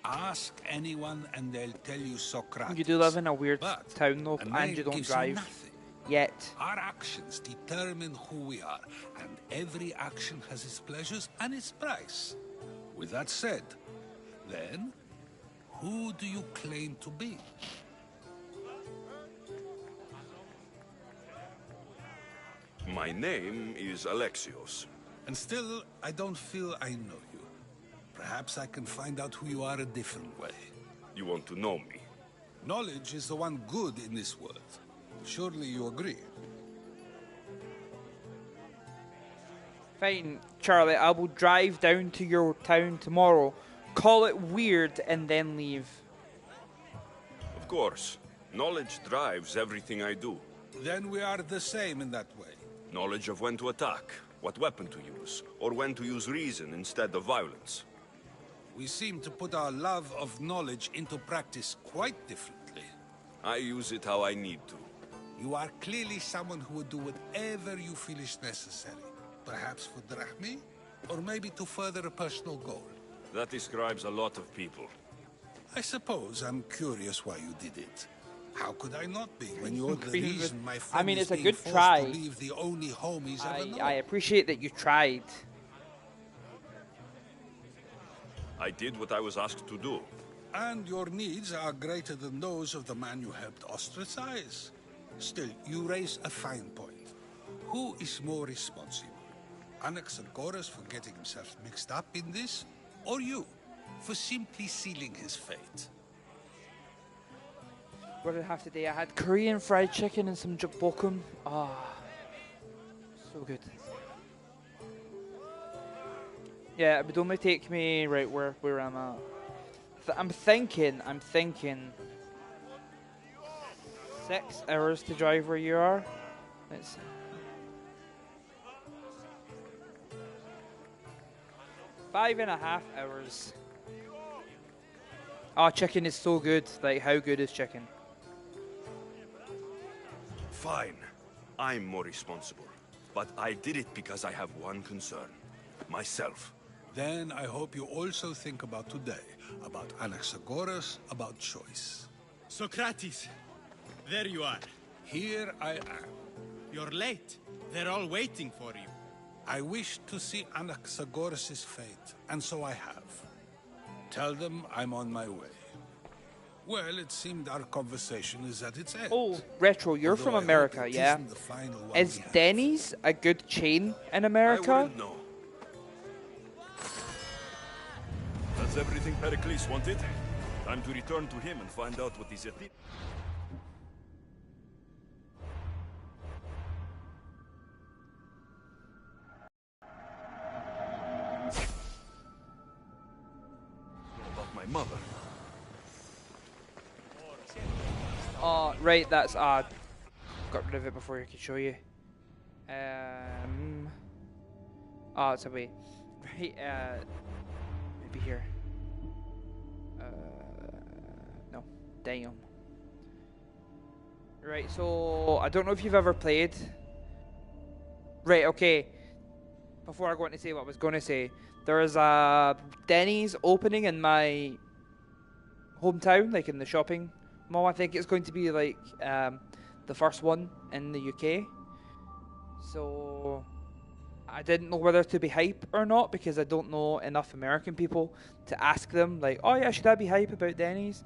Ask anyone and they'll tell you Socrates. You do live in a weird But town though, a name and you don't gives drive. nothing. Yet. Our actions determine who we are, and every action has its pleasures and its price. With that said, then, who do you claim to be? My name is Alexios. And still, I don't feel I know you. Perhaps I can find out who you are a different way. You want to know me? Knowledge is the one good in this world. Surely you agree. Fine, Charlie, I will drive down to your town tomorrow, call it weird, and then leave. Of course. Knowledge drives everything I do. Then we are the same in that way. Knowledge of when to attack, what weapon to use, or when to use reason instead of violence. We seem to put our love of knowledge into practice quite differently. I use it how I need to. You are clearly someone who would do whatever you feel is necessary. Perhaps for drachmi? Or maybe to further a personal goal? That describes a lot of people. I suppose I'm curious why you did it. How could I not be when you're the Green reason my I friend mean, is it's a being good forced try. to leave the only home he's ever known? I appreciate that you tried. I did what I was asked to do. And your needs are greater than those of the man you helped ostracize. Still, you raise a fine point. Who is more responsible? Anaxagoras for getting himself mixed up in this? Or you, for simply sealing his fate? What did I have today? I had Korean fried chicken and some jjukbokum. Ah, so good. Yeah, it would only take me right where I'm at. I'm thinking 6 hours to drive where you are. Let's see. 5.5 hours. Oh, chicken is so good. Like, how good is chicken? Fine. I'm more responsible. But I did it because I have one concern. Myself. Then I hope you also think about today, about Anaxagoras, about choice. Socrates, there you are. Here I am. You're late. They're all waiting for you. I wish to see Anaxagoras' fate, and so I have. Tell them I'm on my way. Well, it seemed our conversation is at its end. Oh, Retro, you're Although from I hope America, it yeah? isn't the final one Is we have. Denny's a good chain in I America? wouldn't know. That's everything Pericles wanted. Time to return to him and find out what he's at. About my mother. Oh, right, that's got rid of it before I could show you. Oh, it's away. Right, maybe here. No, damn. Right, so I don't know if you've ever played. Right, okay. Before I go on to say what I was going to say, there is a Denny's opening in my hometown, like in the shopping mall. I think it's going to be like the first one in the UK. So I didn't know whether to be hype or not because I don't know enough American people to ask them like, oh yeah, should I be hype about Denny's?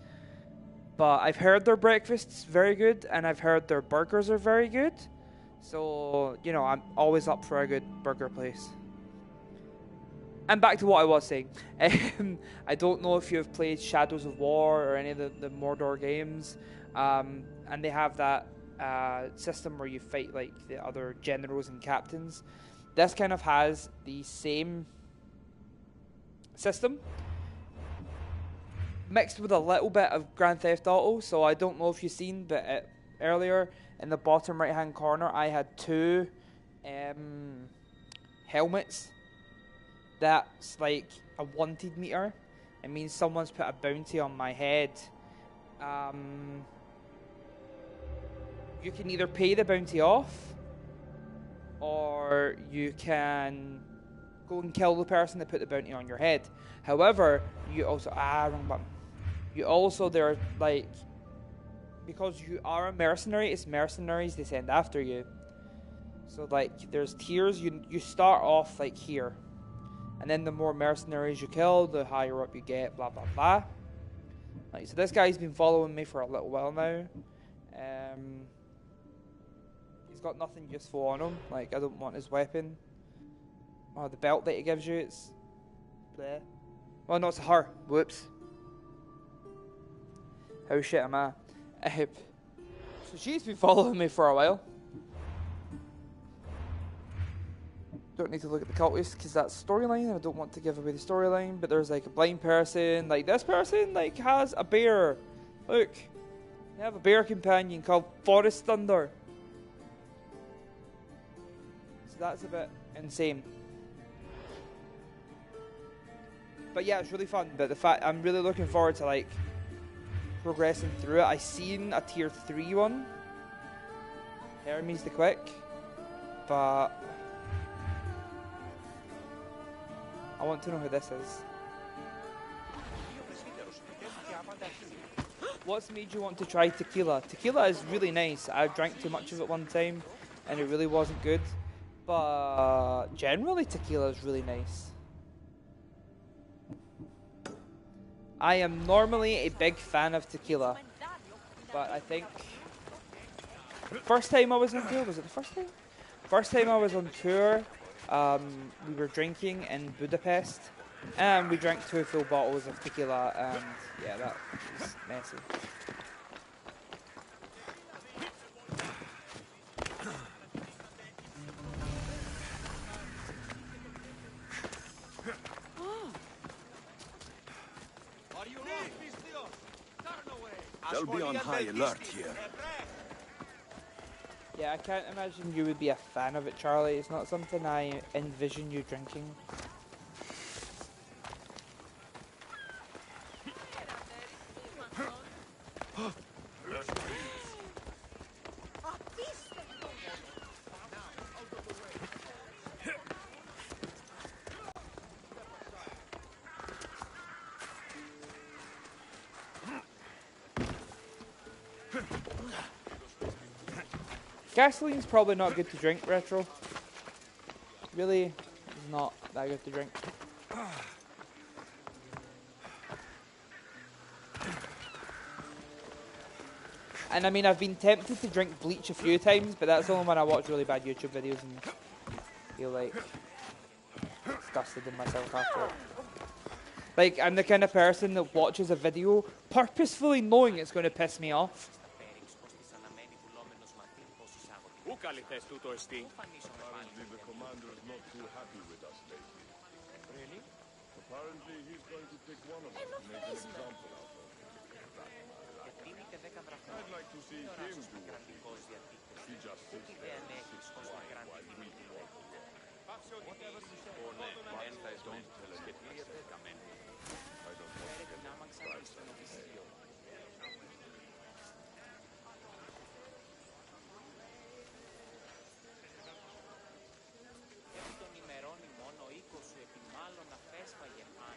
But I've heard their breakfast's very good and I've heard their burgers are very good. So, you know, I'm always up for a good burger place. And back to what I was saying. I don't know if you've played Shadows of War or any of the Mordor games. And they have that system where you fight like the other generals and captains. This kind of has the same system mixed with a little bit of Grand Theft Auto. So I don't know if you've seen, but earlier in the bottom right hand corner I had 2 helmets. That's like a wanted meter. It means someone's put a bounty on my head. You can either pay the bounty off, or you can go and kill the person that put the bounty on your head. However, you also wrong button. You also there like because you are a mercenary, it's mercenaries they send after you. So like there's tiers. You start off like here. And then the more mercenaries you kill, the higher up you get, blah, blah, blah. Like, so this guy's been following me for a little while now. He's got nothing useful on him. Like, I don't want his weapon. Oh, the belt that he gives you, it's... bleh. Oh, no, it's her. Whoops. How shit am I? So she's been following me for a while. Don't need to look at the cultist because that's storyline. I don't want to give away the storyline. But there's like a blind person. Like this person like has a bear. Look. They have a bear companion called Forest Thunder. So that's a bit insane. But yeah, it's really fun. But the fact I'm really looking forward to like progressing through it. I seen a tier 3 one. Hermes the Quick. But I want to know who this is. What's made you want to try tequila? Tequila is really nice. I drank too much of it one time, and it really wasn't good. But generally, tequila is really nice. I am normally a big fan of tequila, but I think first time I was on tour, was it the first time? First time I was on tour, we were drinking in Budapest, and we drank 2 full bottles of tequila, and yeah, that was messy. They'll be on high alert here. Yeah, I can't imagine you would be a fan of it, Charlie. It's not something I envision you drinking. Gasoline's probably not good to drink, Retro. Really, it's not that good to drink. And I mean, I've been tempted to drink bleach a few times, but that's only when I watch really bad YouTube videos and feel like disgusted in myself after it. Like, I'm the kind of person that watches a video purposefully knowing it's going to piss me off. Apparently the commander is not too happy with us lately. Really? Apparently he's going to pick one of us to make an example out of. I'd like to see him do what he does. He just sits there and sits quiet while we walk away. Whatever he says, don't tell him myself. I don't want to get distracted.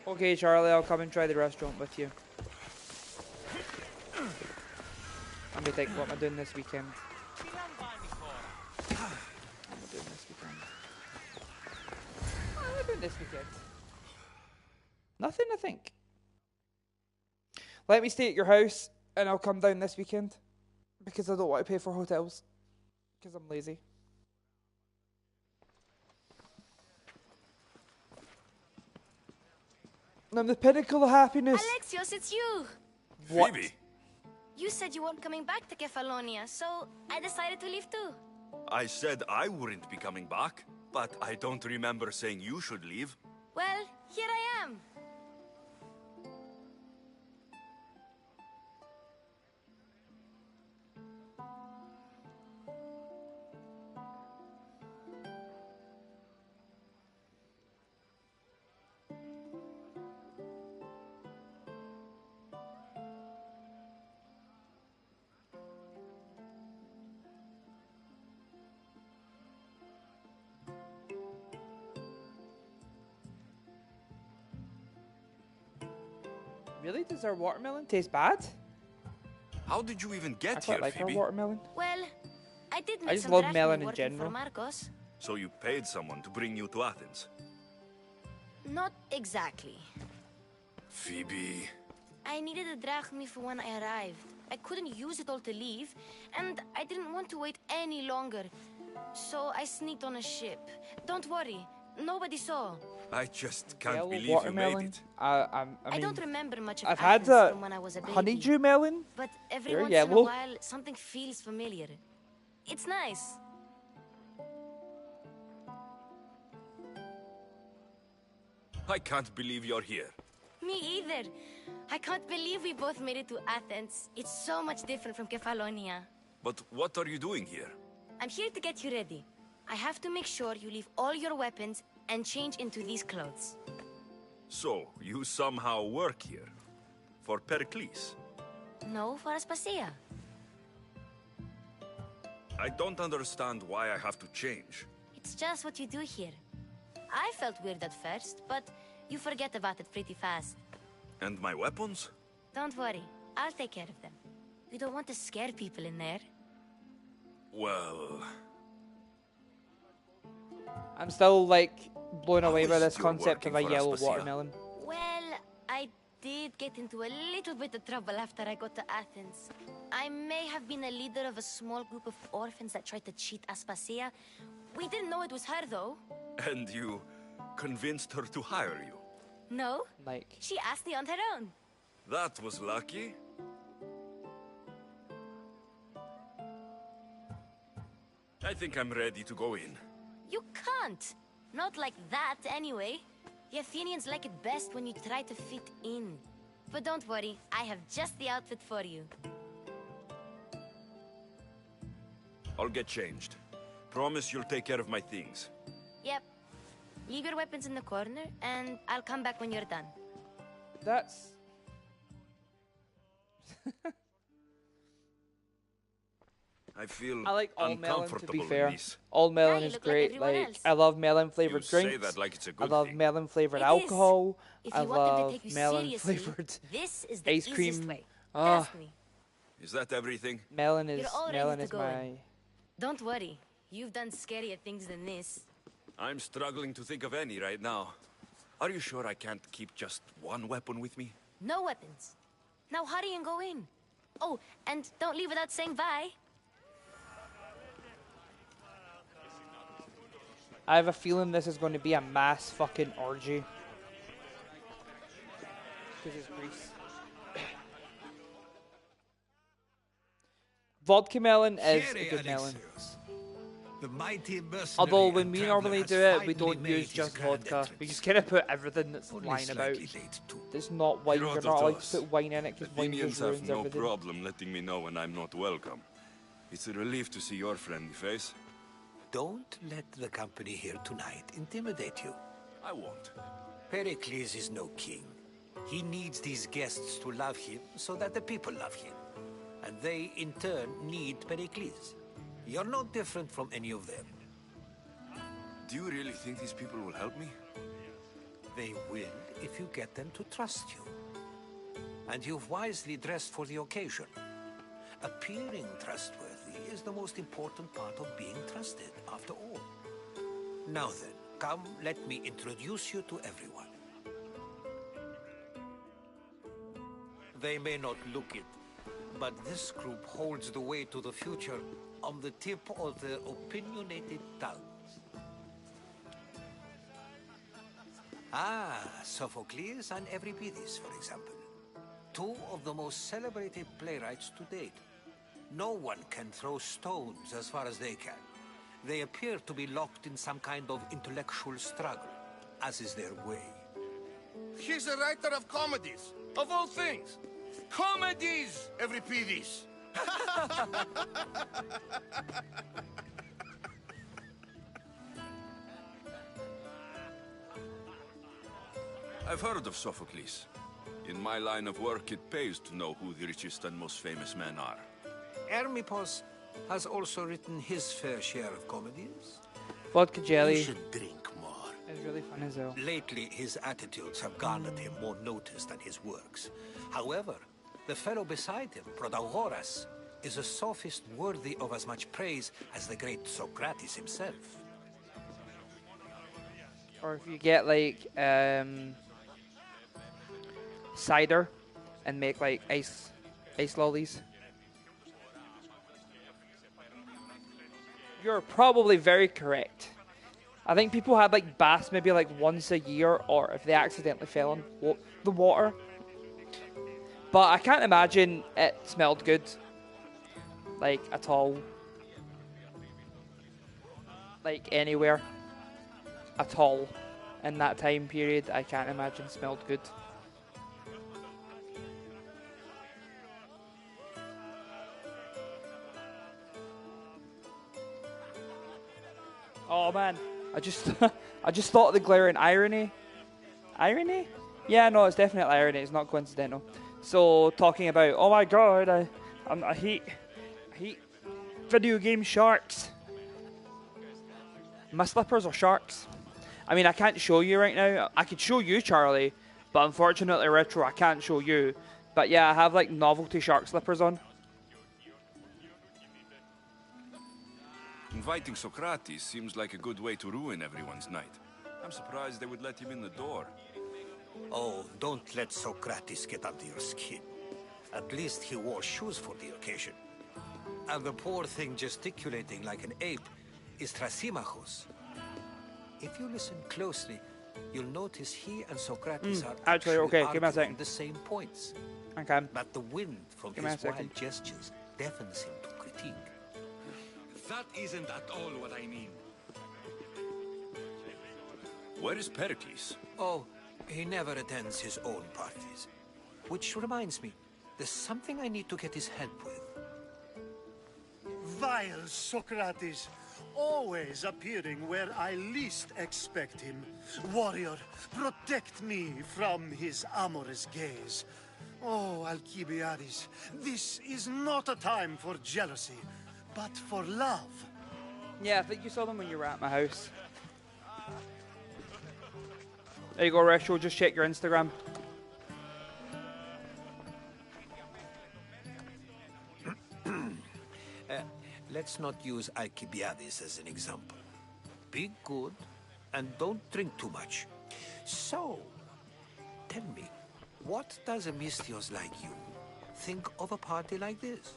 Okay, Charlie, I'll come and try the restaurant with you. Let me think, what am I doing this weekend? What am I doing this weekend? What am I doing this weekend? Nothing, I think. Let me stay at your house, and I'll come down this weekend. Because I don't want to pay for hotels. Because I'm lazy. I'm the pinnacle of happiness. Alexios, it's you! What? Phoebe! You said you weren't coming back to Kefalonia, so I decided to leave too. I said I wouldn't be coming back, but I don't remember saying you should leave. Well, here I am. Really? Does our watermelon taste bad? How did you even I get quite here, like Phoebe? our watermelon. Well, I did I make just some love drachmae melon in working general. for Marcos. So you paid someone to bring you to Athens? Not exactly. Phoebe... I needed a drachmae for when I arrived. I couldn't use it all to leave, and I didn't want to wait any longer. So I sneaked on a ship. Don't worry, nobody saw. I just can't Yellow believe you watermelon. made it. I mean, don't remember much of I've Athens had from when I was a baby. honeydew melon. But every They're once in a yellow. while, something feels familiar. It's nice. I can't believe you're here. Me either. I can't believe we both made it to Athens. It's so much different from Kefalonia. But what are you doing here? I'm here to get you ready. I have to make sure you leave all your weapons and change into these clothes. So, you somehow work here? For Pericles? No, for Aspasia. I don't understand why I have to change. It's just what you do here. I felt weird at first, but You forget about it pretty fast. And my weapons? Don't worry, I'll take care of them. You don't want to scare people in there. Well... I'm still like blown How away by is this your concept of a working for yellow Aspasia? watermelon. Well, I did get into a little bit of trouble after I got to Athens. I may have been a leader of a small group of orphans that tried to cheat Aspasia. We didn't know it was her, though. And you convinced her to hire you? No, Like, she asked me on her own. That was lucky. I think I'm ready to go in. You can't. Not like that, anyway. The Athenians like it best when you try to fit in. But don't worry, I have just the outfit for you. I'll get changed. Promise you'll take care of my things. Yep. Leave your weapons in the corner, and I'll come back when you're done. that's... I feel I like all melon, to uncomfortable be in fair. these. All melon you is look like great. everyone Like, else. I love melon flavored You drinks. say that like it's a I good love thing. melon flavored It is. alcohol. If I you want them to love take you melon seriously, flavored this is the ice easiest cream. way. Ah. Trust me. Is that everything? melon is You're all ready melon to is go my. in. Don't worry. You've done scarier things than this. I'm struggling to think of any right now. Are you sure I can't keep just one weapon with me? No weapons. Now hurry and go in. Oh, and don't leave without saying bye. I have a feeling this is going to be a mass fucking orgy. Because it's Greece. Vodka melon is a good melon. The mighty mercenary Although when and we traveler normally has do it, we finally don't made use his just grand vodka. We entrance. just kind of put everything that's Only lying about. slightly late, too. It's not wine. You're not allowed to put wine in it because wine Athenians just have ruins no everything. problem letting me know when I'm not welcome. It's a relief to see your friendly face. Don't let the company here tonight intimidate you. I won't. Pericles is no king. He needs these guests to love him so that the people love him. And they, in turn, need Pericles. You're no different from any of them. Do you really think these people will help me? They will if you get them to trust you. And you've wisely dressed for the occasion. Appearing trustworthy is the most important part of being trusted, after all. Now then, come, let me introduce you to everyone. They may not look it, but this group holds the way to the future on the tip of their opinionated tongues. Ah, Sophocles and Euripides, for example. Two of the most celebrated playwrights to date. No one can throw stones as far as they can. They appear to be locked in some kind of intellectual struggle, as is their way. He's a writer of comedies, of all things. Comedies, Euripides. I've heard of Sophocles. In my line of work, it pays to know who the richest and most famous men are. Hermippos has also written his fair share of comedies. Vodka You jelly should drink more. is really fun as well. Lately, his attitudes have garnered him more notice than his works. However, the fellow beside him, Protagoras, is a sophist worthy of as much praise as the great Socrates himself. Or if you get like cider and make like ice lollies. You're probably very correct. I think people had like baths maybe like once a year, or if they accidentally fell in the water. But I can't imagine it smelled good, like at all, like anywhere at all in that time period. I can't imagine smelled good. Oh man, I just I just thought of the glaring irony. Irony? Yeah, no, it's definitely irony. It's not coincidental. So talking about, oh my god, I hate video game sharks. My slippers are sharks. I mean, I can't show you right now. I could show you, Charlie, but unfortunately, Retro, I can't show you. But yeah, I have like novelty shark slippers on. Inviting Socrates seems like a good way to ruin everyone's night. I'm surprised they would let him in the door. Oh, don't let Socrates get under your skin. At least he wore shoes for the occasion. And the poor thing gesticulating like an ape is Thrasymachos. If you listen closely, you'll notice he and Socrates are actually, okay, give me a arguing second. the same points. Okay. But the wind from Give me a his wild second. gestures deafens him to critique. That isn't at all what I mean. Where is Pericles? Oh, he never attends his own parties. Which reminds me, there's something I need to get his help with. Vile Socrates, always appearing where I least expect him. Warrior, protect me from his amorous gaze. Oh, Alcibiades, this is not a time for jealousy, but for love. Yeah, I think you saw them when you were at my house. There you go, Retro. Just check your Instagram. Let's not use Alcibiades as an example. Be good and don't drink too much. So, tell me, what does a Mystios like you think of a party like this?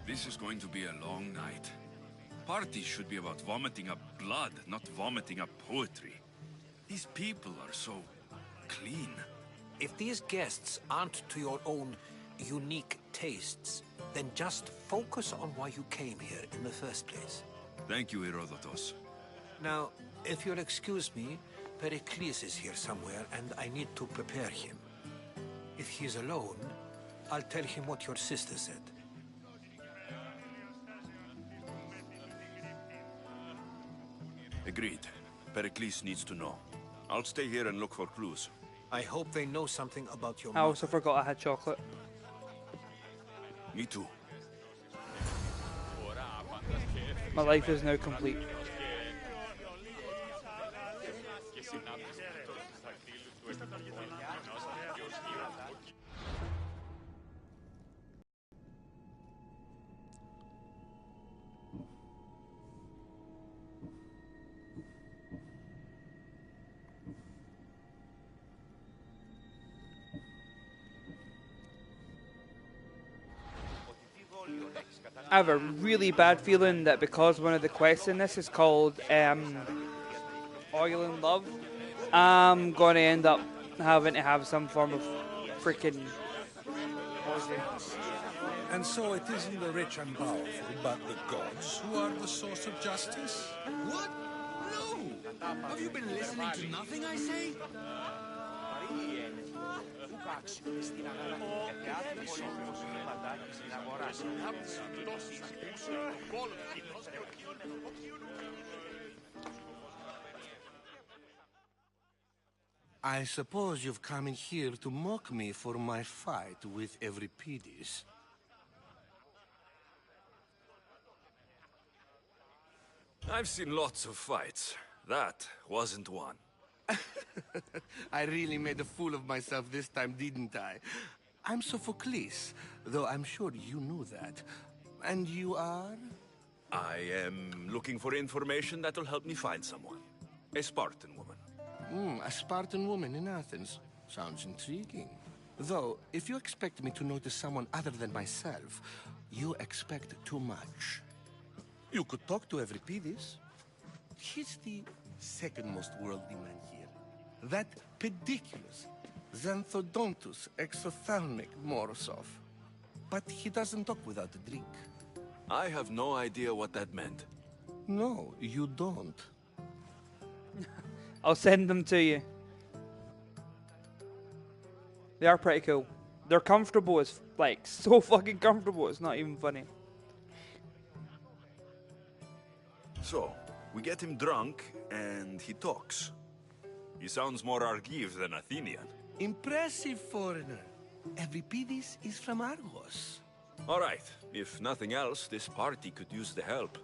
This is going to be a long night. Parties should be about vomiting up blood, not vomiting up poetry. These people are so clean. If these guests aren't to your own unique tastes, then just focus on why you came here in the first place. Thank you, Herodotus. Now, if you'll excuse me, Pericles is here somewhere, and I need to prepare him. If he's alone, I'll tell him what your sister said. Agreed. Pericles needs to know. I'll stay here and look for clues. I hope they know something about your I also forgot I had chocolate. Me too. My life is now complete. I have a really bad feeling that because one of the quests in this is called Oil and Love, I'm going to end up having to have some form of freaking orgy. And so it isn't the rich and powerful, but the gods who are the source of justice? What? No! Have you been listening to nothing I say? I suppose you've come in here to mock me for my fight with Euripides. I've seen lots of fights. That wasn't one. I really made a fool of myself this time, didn't I? I'm Sophocles, though I'm sure you knew that. And you are? I am looking for information that'll help me find someone. A Spartan woman. A Spartan woman in Athens. Sounds intriguing. Though, if you expect me to notice someone other than myself, you expect too much. You could talk to Euripides. He's the second most worldly man here. That pediculous, xanthodontus exophthalmic Morosov. But he doesn't talk without a drink. I have no idea what that meant. No, you don't. I'll send them to you. They are pretty cool. They're comfortable as, like, so fucking comfortable, it's not even funny. So, we get him drunk, and he talks. He sounds more Argive than Athenian. Impressive foreigner. Euripides is from Argos. All right. If nothing else, this party could use the help.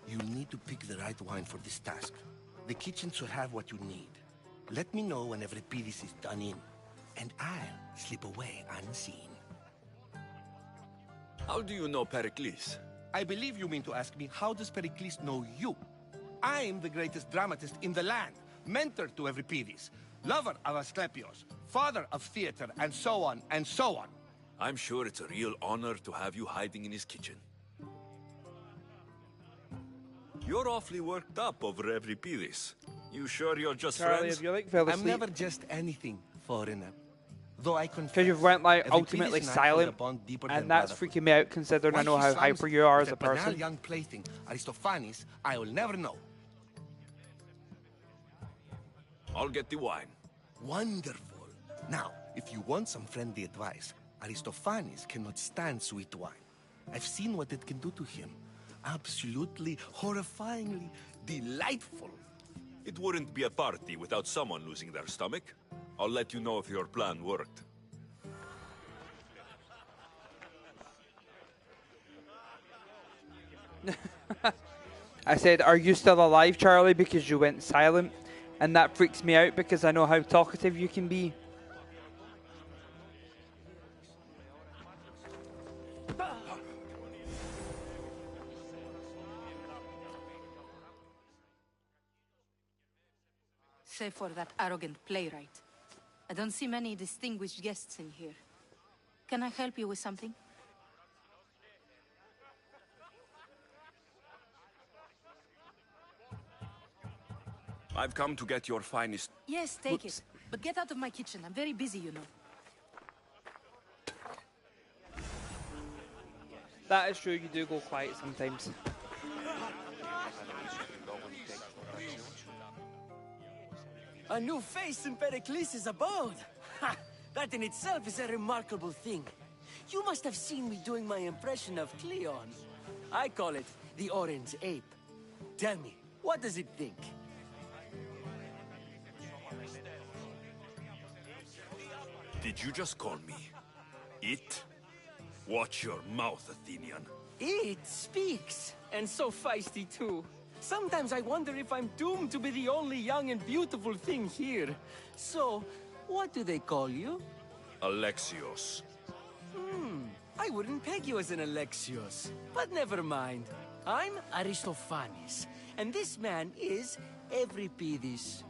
You need to pick the right wine for this task. The kitchen should have what you need. Let me know when every piece is done in, and I'll slip away unseen. How do you know Pericles? I believe you mean to ask me, how does Pericles know you? I'm the greatest dramatist in the land, mentor to Euripides, lover of Asclepios, father of theater, and so on, and so on. I'm sure it's a real honor to have you hiding in his kitchen. You're awfully worked up over Euripides. You sure you're just Charlie, friends? have you like fell I'm asleep? never just anything, foreigner. Though I confess, Because you've went like Euripides ultimately and I hold a silent, bond deeper and than that's brotherhood. freaking me out considering Why I know he how slams hyper you are with as a banal person. young plaything, Aristophanes, I will never know. I'll get the wine. Wonderful. Now, if you want some friendly advice, Aristophanes cannot stand sweet wine. I've seen what it can do to him. Absolutely, horrifyingly delightful. It wouldn't be a party without someone losing their stomach. I'll let you know if your plan worked. I said, are you still alive, Charlie? Because you went silent. And that freaks me out because I know how talkative you can be. Save for that arrogant playwright. I don't see many distinguished guests in here. Can I help you with something? I've come to get your finest... Yes, take it. But get out of my kitchen. I'm very busy, you know. That is true, you do go quiet sometimes. A new face in Pericles' abode! Ha! That in itself is a remarkable thing. You must have seen me doing my impression of Cleon. I call it the Orange Ape. Tell me, what does it think? Did you just call me it? Watch your mouth, Athenian. It speaks, and so feisty too. Sometimes I wonder if I'm doomed to be the only young and beautiful thing here. So, what do they call you? Alexios. I wouldn't peg you as an Alexios. But never mind. I'm Aristophanes, and this man is Euripides.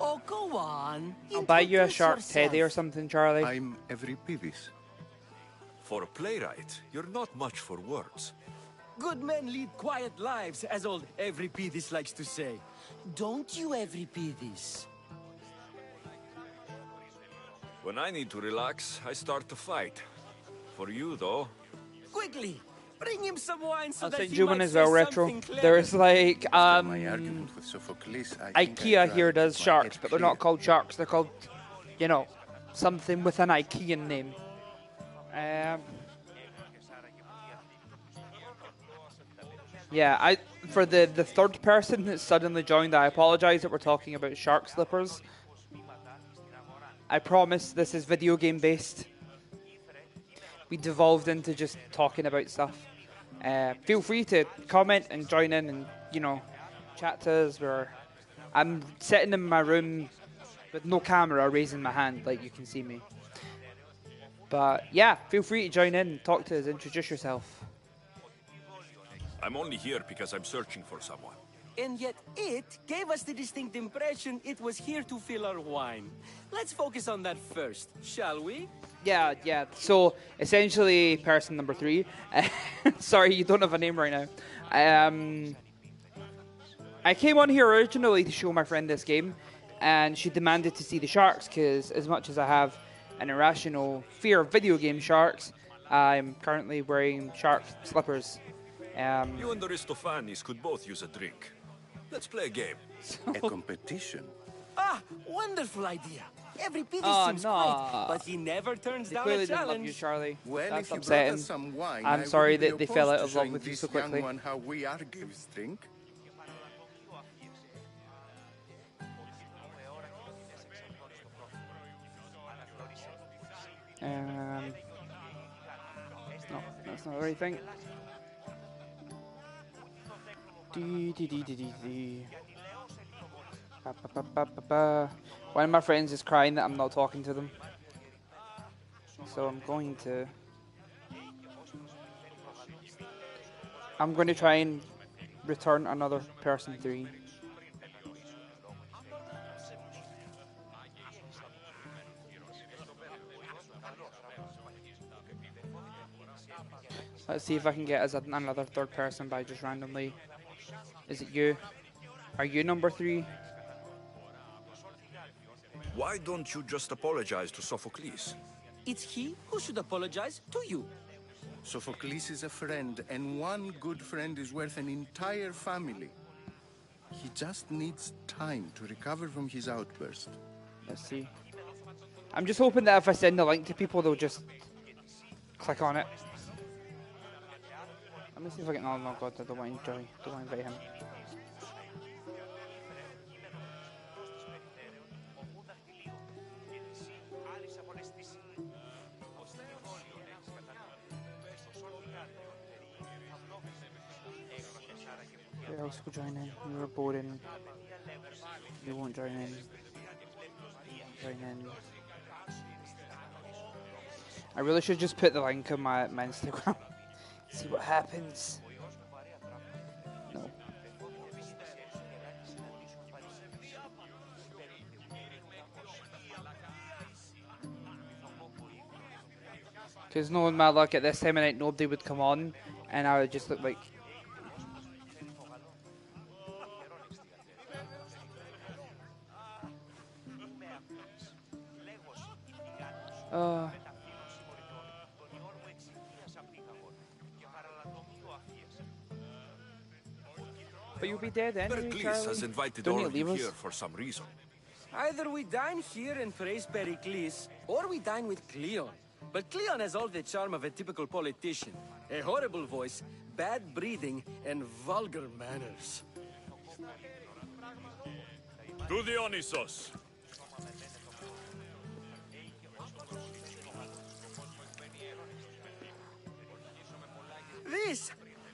Oh, go on. I'll buy you a Introduce shark yourself. teddy or something, Charlie. I'm Euripides. For a playwright, you're not much for words. Good men lead quiet lives, as old Euripides likes to say. Don't you, Euripides? When I need to relax, I start to fight. For you, though... Quickly, bring him some wine so I'll that send he you might one as say well, Retro. something clever. There's like, My argument with Sophocles, I think IKEA I'd here rather does keep my sharks, head but they're clear. not called sharks. They're called, you know, something with an IKEAN name. Yeah, for the third person that suddenly joined, I apologize that we're talking about shark slippers. I promise this is video game based. We devolved into just talking about stuff. Feel free to comment and join in and, you know, chat to us. I'm sitting in my room with no camera, raising my hand like you can see me. But yeah, feel free to join in, talk to us, introduce yourself. I'm only here because I'm searching for someone. And yet it gave us the distinct impression it was here to fill our wine. Let's focus on that first, shall we? Yeah. So essentially, person number 3. Sorry, you don't have a name right now. I came on here originally to show my friend this game, and she demanded to see the sharks because, as much as I have an irrational fear of video game sharks, I'm currently wearing shark slippers. You and Aristophanes could both use a drink. Let's play a game. A competition? Ah, wonderful idea. Euripides Oh, seems no. quiet, but he never turns They down clearly a didn't challenge. love you, Charlie. Well, That's if you upsetting. brought us some wine, I'm I sorry wouldn't that be they fell out opposed of to love showing with you this so young quickly. one how we Argives drink. No, that's not the right thing. One of my friends is crying that I'm not talking to them. So I'm going to try and return another person 3. Let's see if I can get as another 3rd person by just randomly. Is it you? Are you number 3? Why don't you just apologize to Sophocles? It's he who should apologize to you. Sophocles is a friend, and one good friend is worth an entire family. He just needs time to recover from his outburst. Let's see. I'm just hoping that if I send the link to people, they'll just click on it. Let me see if I can. Oh no, God, I don't want to enjoy. Don't want to invite him. Who else will join in? You're boring. You won't join in. Join in. I really should just put the link on my Instagram. See what happens. No. Because knowing my luck at this time of night, nobody would come on, and I would just look like. But you'll be dead anyway, Pericles has invited all of you here for some reason. Either we dine here and praise Pericles, or we dine with Cleon. But Cleon has all the charm of a typical politician. A horrible voice, bad breeding, and vulgar manners. To Dionysos.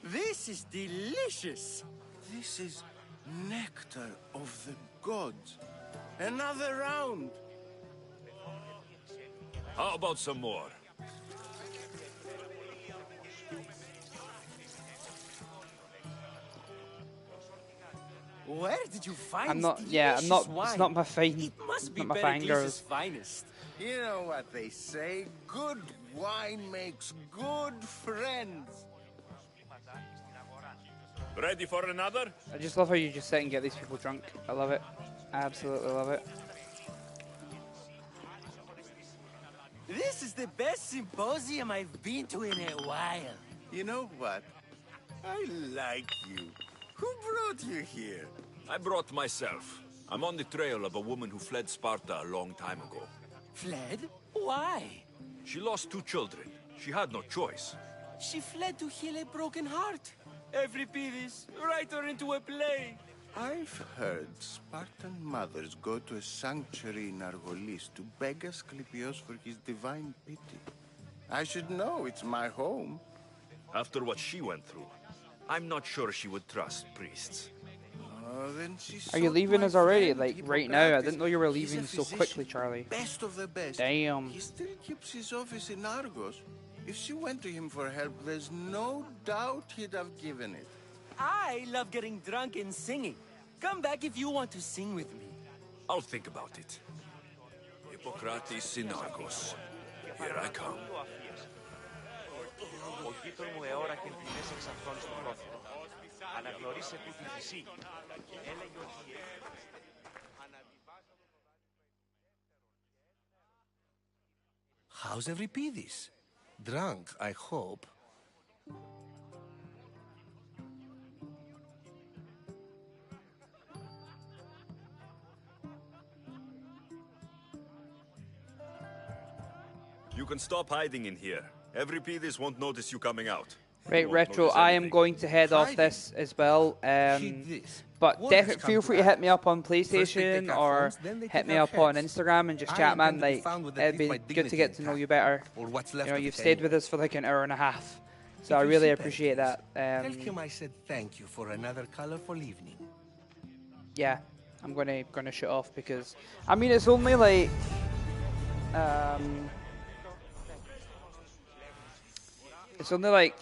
This is delicious. This is nectar of the gods. Another round. How about some more? Where did you find I'm not. this Yeah, I'm not. wine? It's not my fine. It must be not my Pericles' fingers. finest. You know what they say, good wine makes good friends. Ready for another? I just love how you just sit and get these people drunk. I love it. I absolutely love it. This is the best symposium I've been to in a while. You know what? I like you. Who brought you here? I brought myself. I'm on the trail of a woman who fled Sparta a long time ago. Fled? Why? She lost 2 children. She had no choice. She fled to heal a broken heart. Euripides, write her into a play. I've heard Spartan mothers go to a sanctuary in Argolis to beg Asclepios for his divine pity. I should know, it's my home. After what she went through, I'm not sure she would trust priests. Then she Are you sought leaving my us already? friend Like right now? I Hippocrates. didn't know you were He's a leaving so physician, quickly, Charlie. Best of the best. Damn. He still keeps his office in Argos. If she went to him for help, there's no doubt he'd have given it. I love getting drunk and singing. Come back if you want to sing with me. I'll think about it. Hippocrates in Argos. Here I come. How's Euripides? Drunk, I hope. You can stop hiding in here. Euripides won't notice you coming out. Right, Retro, I am going to head off this as well. But But Words definitely come feel to free to hit Athens. me up on First they PlayStation take our or phones, then they hit take me our up on heads. Instagram and just I chat, man. intend to be Like, found with at it'd least be my good to dignity get to know intact, you better. or what's You left know, of you've it stayed anyway. with us for like an hour and a half, so If I you really see appreciate that. Tell him I said thank you for another colorful evening. Yeah, I'm gonna shut off because I mean it's only like it's only like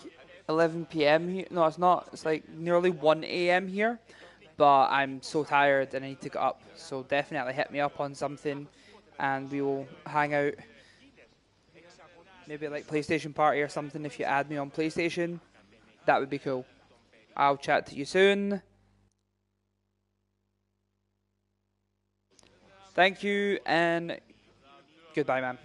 11 p.m. here. No, it's not. It's like nearly 1 a.m. here, but I'm so tired and I need to get up. So definitely hit me up on something, and we will hang out. Maybe like PlayStation Party or something. If you add me on PlayStation, that would be cool. I'll chat to you soon. Thank you and goodbye, man.